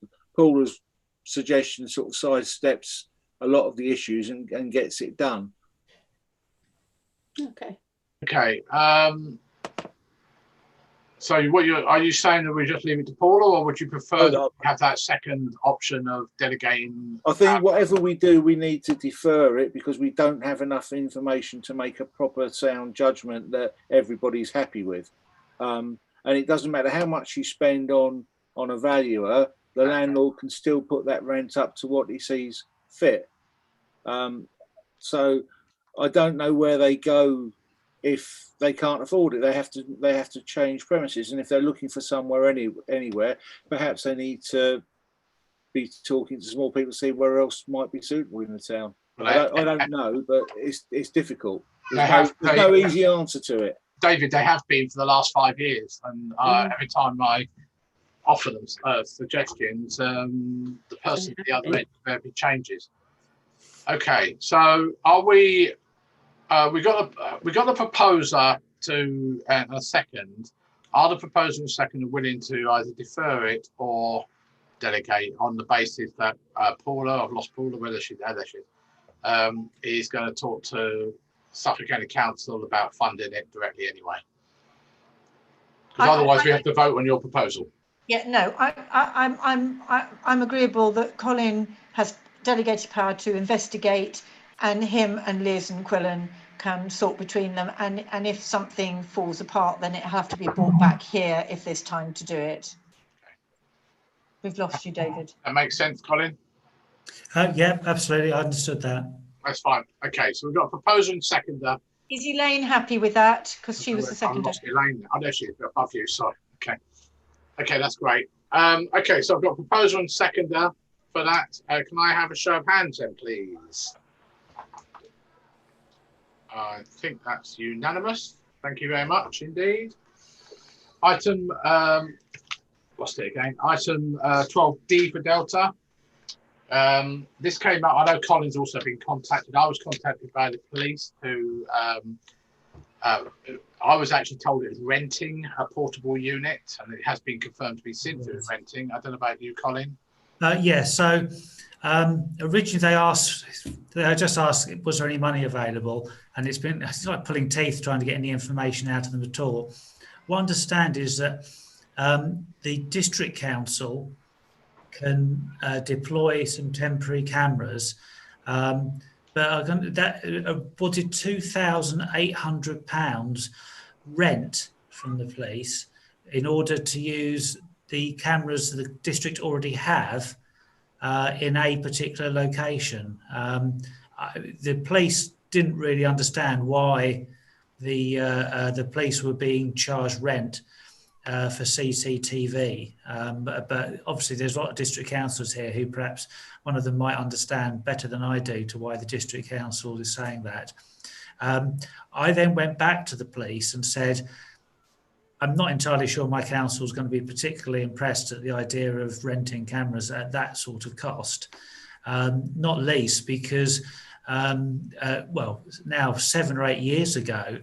suggestion sort of sidesteps a lot of the issues and gets it done. Okay. Okay. So are you saying that we just leave it to Paula, or would you prefer to have that second option of delegating? I think whatever we do, we need to defer it because we don't have enough information to make a proper sound judgment that everybody's happy with. And it doesn't matter how much you spend on a valuer, the landlord can still put that rent up to what he sees fit. So I don't know where they go if they can't afford it. They have to change premises, and if they're looking for somewhere anywhere, perhaps they need to be talking to small people to see where else might be suitable in the town. I don't know, but it's difficult. There's no easy answer to it. David, they have been for the last 5 years, and every time I offer them suggestions, the person at the other end changes. Okay, so are we? We got a proposer to a second. Are the proposer and second willing to either defer it or delegate on the basis that Paula, I've lost Paula, whether she's there, she is going to talk to Suffolk County Council about funding it directly anyway? Because otherwise we have to vote on your proposal. Yeah, no, I'm agreeable that Colin has delegated power to investigate, and him and Liz and Quillen can sort between them, and if something falls apart, then it'll have to be brought back here if there's time to do it. We've lost you, David. That makes sense, Colin? Yeah, absolutely. I understood that. That's fine. Okay, so we've got a proposer and seconder. Is Elaine happy with that? Because she was the seconder. I lost Elaine. I know she's above you, sorry. Okay. Okay, that's great. Okay, so I've got a proposer and seconder for that. Can I have a show of hands then, please? I think that's unanimous. Thank you very much indeed. Item, lost it again. Item 12D for Delta. This came up. I know Colin's also been contacted. I was contacted by the police who I was actually told it was renting a portable unit, and it has been confirmed to be Cynthia renting. I don't know about you, Colin. Yeah, so originally they just asked, was there any money available? And it's like pulling teeth trying to get any information out of them at all. What I understand is that the district council can deploy some temporary cameras, but that wanted £2,800 rent from the police in order to use the cameras the district already have in a particular location. The police didn't really understand why the police were being charged rent for CCTV, but obviously there's a lot of district councillors here who perhaps one of them might understand better than I do to why the district council is saying that. I then went back to the police and said, I'm not entirely sure my council is going to be particularly impressed at the idea of renting cameras at that sort of cost, not least because, well, now 7 or 8 years ago,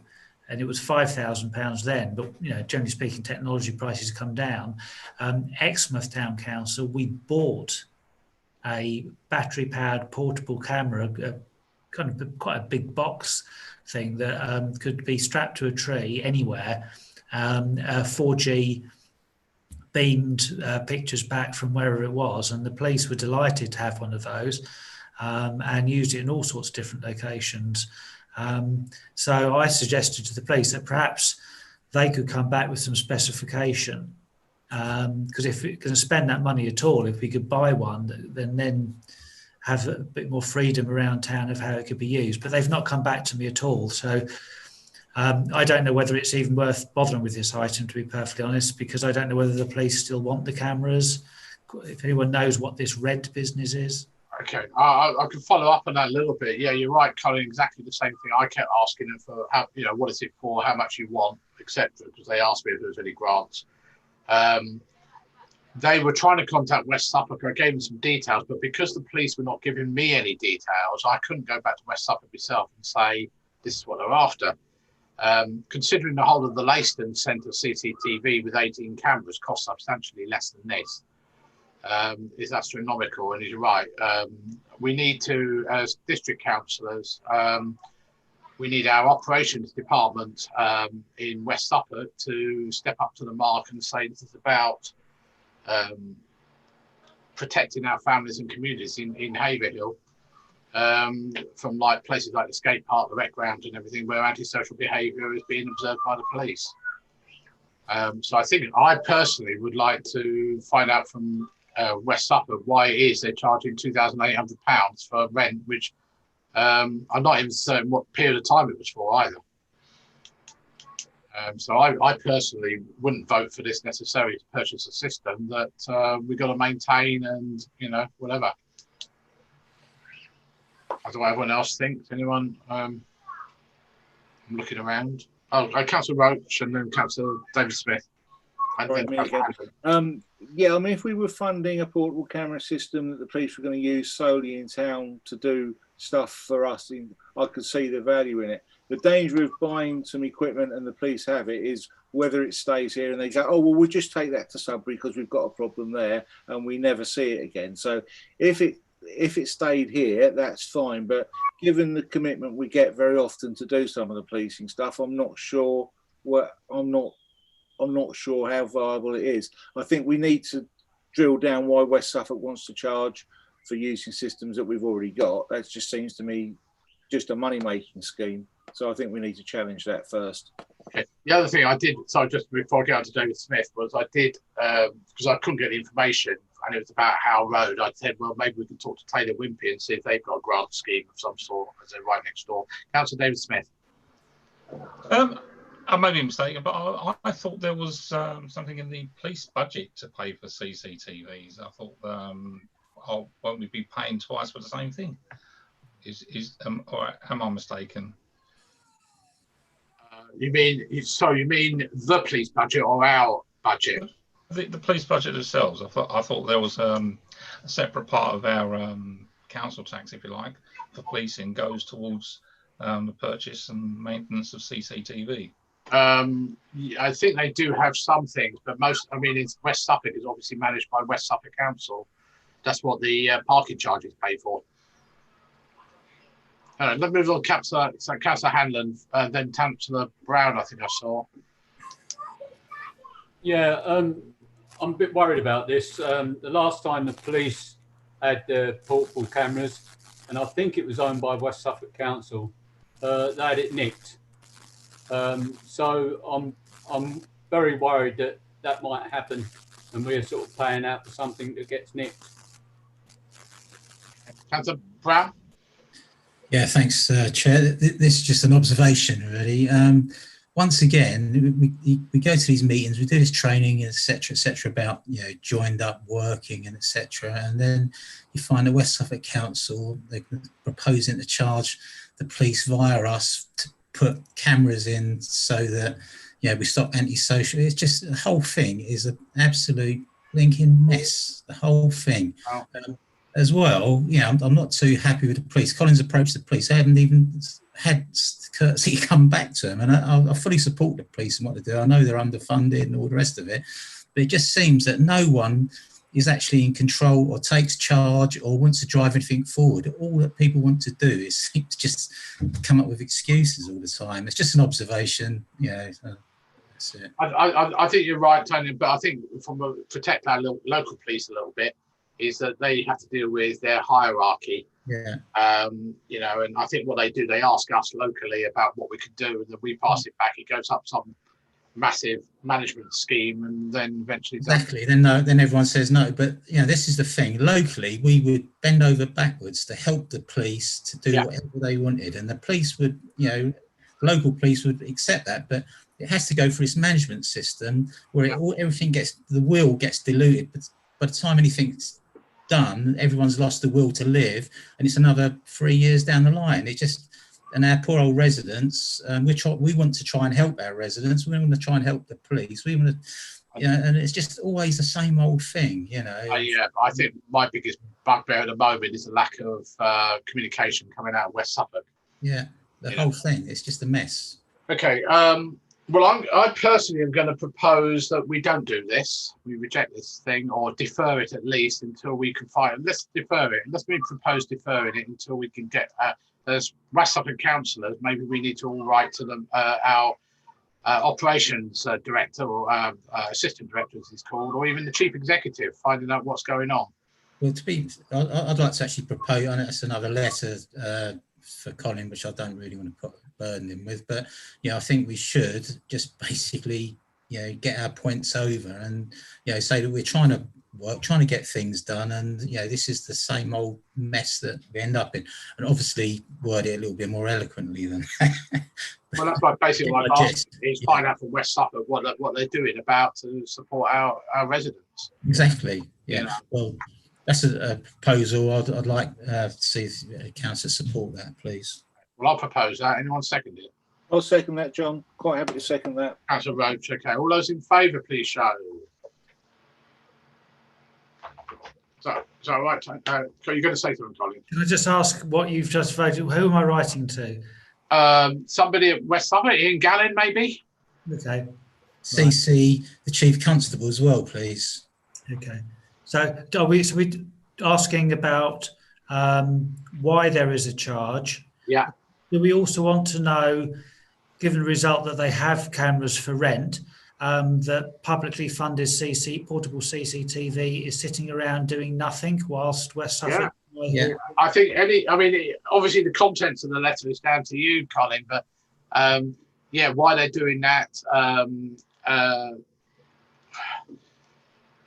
and it was £5,000 then, but generally speaking, technology prices have come down. Exmouth Town Council, we bought a battery-powered portable camera, kind of quite a big box thing that could be strapped to a tree anywhere. 4G beamed pictures back from wherever it was, and the police were delighted to have one of those and used it in all sorts of different locations. So I suggested to the police that perhaps they could come back with some specification, because if we're going to spend that money at all, if we could buy one, then have a bit more freedom around town of how it could be used. But they've not come back to me at all. So I don't know whether it's even worth bothering with this item, to be perfectly honest, because I don't know whether the police still want the cameras. If anyone knows what this rent business is. Okay, I can follow up on that a little bit. Yeah, you're right, Colin. Exactly the same thing. I kept asking them for how, what is it for, how much you want, etc. Because they asked me if there was any grants. They were trying to contact West Suffolk. I gave them some details, but because the police were not giving me any details, I couldn't go back to West Suffolk myself and say this is what they're after. Considering the whole of the Leiston Centre CCTV with 18 cameras costs substantially less than this. Is astronomical, and he's right. We need to, as district councillors, we need our operations department in West Suffolk to step up to the mark and say this is about protecting our families and communities in Haverhill from like places like the skate park, the rec ground and everything where antisocial behaviour is being observed by the police. So I personally would like to find out from West Suffolk why it is they're charging £2,800 for rent, which I'm not even certain what period of time it was for either. So I personally wouldn't vote for this necessarily to purchase a system that we've got to maintain and, whatever. I don't know what everyone else thinks. Anyone? I'm looking around. Oh, Councillor Roach and then Councillor David Smith. Yeah, I mean, if we were funding a portable camera system that the police were going to use solely in town to do stuff for us, I could see the value in it. The danger of buying some equipment and the police have it is whether it stays here and they go, oh, well, we'll just take that to Sudbury because we've got a problem there and we never see it again. So if it stayed here, that's fine. But given the commitment we get very often to do some of the policing stuff, I'm not sure how viable it is. I think we need to drill down why West Suffolk wants to charge for using systems that we've already got. That just seems to me just a money-making scheme. So I think we need to challenge that first. Okay. The other thing I did, so just before I get on to David Smith, was I did, because I couldn't get the information, and it was about Howe Road, I said, well, maybe we can talk to Taylor Wimpey and see if they've got a grant scheme of some sort, as they're right next door. Councillor David Smith. I may be mistaken, but I thought there was something in the police budget to pay for CCTVs. I thought won't we be paying twice for the same thing? Or am I mistaken? You mean the police budget or our budget? The police budget themselves. I thought there was a separate part of our council tax, if you like, for policing goes towards the purchase and maintenance of CCTV. I think they do have some things, but it's West Suffolk is obviously managed by West Suffolk Council. That's what the parking charges pay for. Let's move on. Councillor Hanlon, then Councillor Brown. I think I saw. Yeah, I'm a bit worried about this. The last time the police had the portable cameras, and I think it was owned by West Suffolk Council, they had it nicked. So I'm very worried that might happen, and we're sort of paying out for something that gets nicked. Councillor Brown. Yeah, thanks, Chair. This is just an observation, really. Once again, we go to these meetings, we do this training, etc., about joined up working and etc., and then you find the West Suffolk Council they're proposing to charge the police via us to put cameras in so that we stop antisocial. It's just the whole thing is an absolute blinking mess. The whole thing. Wow. As well, I'm not too happy with the police. Colin's approached the police. They haven't even had courtesy to come back to them. And I fully support the police and what they do. I know they're underfunded and all the rest of it. But it just seems that no one is actually in control or takes charge or wants to drive anything forward. All that people want to do is just come up with excuses all the time. It's just an observation. That's it. I think you're right, Tony, but I think protect our local police a little bit, is that they have to deal with their hierarchy. Yeah. And I think what they do, they ask us locally about what we could do, and then we pass it back. It goes up some massive management scheme, and then eventually. Exactly. Then everyone says no. But this is the thing. Locally, we would bend over backwards to help the police to do whatever they wanted, and the police would, local police would accept that. But it has to go through this management system where everything the will gets diluted. But by the time anything's done, everyone's lost the will to live, and it's another 3 years down the line. And our poor old residents, we want to try and help our residents. We want to try and help the police. We want to, and it's just always the same old thing, I think my biggest bugbear at the moment is the lack of communication coming out of West Suffolk. Yeah, the whole thing. It's just a mess. Okay. Well, I personally am going to propose that we don't do this. We reject this thing, or defer it at least until we can find. Let's defer it. Let's propose deferring it until we can get. As West Suffolk councillors, maybe we need to all write to them, our operations director or assistant director, as it's called, or even the chief executive, finding out what's going on. Well, I'd like to actually propose. I know it's another letter for Colin, which I don't really want to put a burden in with, but I think we should just basically get our points over and say that we're trying to get things done, and this is the same old mess that we end up in, and obviously word it a little bit more eloquently than well, that's like basically what I've asked is find out from West Suffolk what they're doing about to support our residents. Exactly. Well, that's a proposal. I'd like to see if council support that, please. Well, I'll propose that. Anyone second it? I'll second that, John. Quite happy to second that. Councillor Roach. Okay. All those in favour, please show. So right. You're going to say something, Colin? Can I just ask what you've just voted? Who am I writing to? Somebody at West Suffolk, Ian Gallin, maybe. Okay. CC the chief constable as well, please. Okay. So are we asking about why there is a charge? Yeah. Do we also want to know, given the result that they have cameras for rent, that publicly funded portable CCTV is sitting around doing nothing whilst West Suffolk? Yeah. I think obviously the contents of the letter is down to you, Colin, but why they're doing that.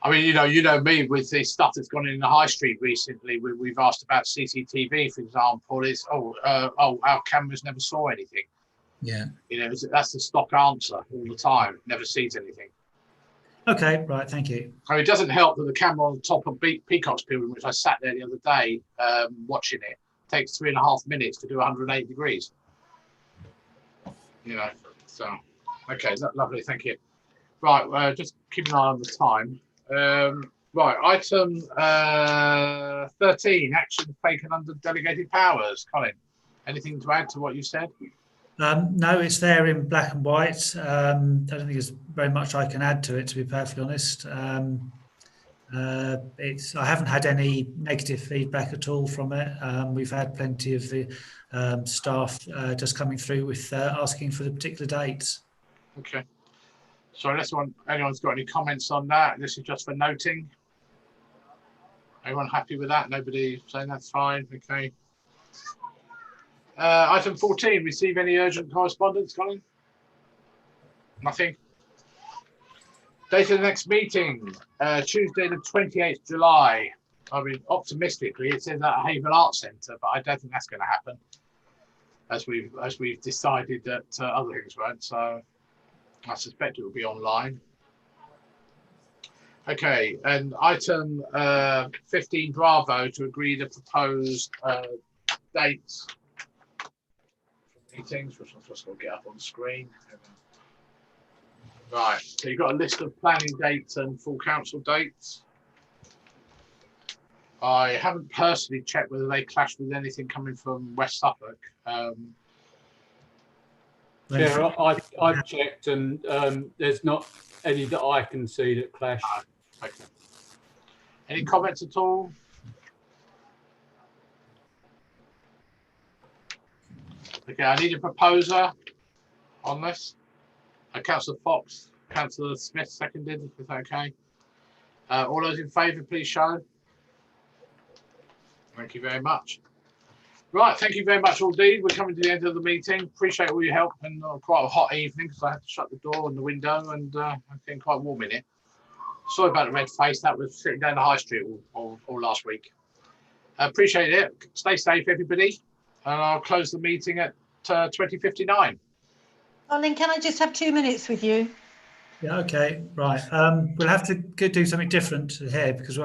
You know me with the stuff that's gone in the high street recently. We've asked about CCTV, for example. Is our cameras never saw anything. Yeah. That's the stock answer all the time. Never sees anything. Okay, right, thank you. So it doesn't help that the camera on the top of Peacock's building, which I sat there the other day watching it, takes 3.5 minutes to do 180 degrees. You know, so, okay, lovely, thank you. Right, just keep an eye on the time. Right, item 13, action taken under delegated powers. Colin, anything to add to what you said? No, it's there in black and white. I don't think there's very much I can add to it, to be perfectly honest. I haven't had any negative feedback at all from it. We've had plenty of the staff just coming through with asking for the particular dates. Okay. So unless anyone's got any comments on that, this is just for noting. Everyone happy with that? Nobody saying that's fine? Okay. Item 14, receive any urgent correspondence, Colin? Nothing. Date of the next meeting, Tuesday the 28th July. I mean, optimistically, it says at Haven Arts Centre, but I don't think that's going to happen, as we've decided that other things won't. So I suspect it will be online. Okay, and item 15 Bravo to agree the proposed dates for meetings, which I've just got to get up on the screen. Right, so you've got a list of planning dates and full council dates. I haven't personally checked whether they clash with anything coming from West Suffolk. Yeah, I've checked, and there's not any that I can see that clash. Okay. Any comments at all? Okay, I need a proposer on this. Councillor Fox, Councillor Smith seconded, if that's okay. All those in favour, please show. Thank you very much. Right, thank you very much indeed. We're coming to the end of the meeting. Appreciate all your help, and quite a hot evening because I had to shut the door and the window, and I'm getting quite warm in it. Sorry about the red face. That was sitting down the high street all last week. Appreciate it. Stay safe, everybody. And I'll close the meeting at 20:59. Colin, can I just have 2 minutes with you? Yeah, okay, right. We'll have to do something different here because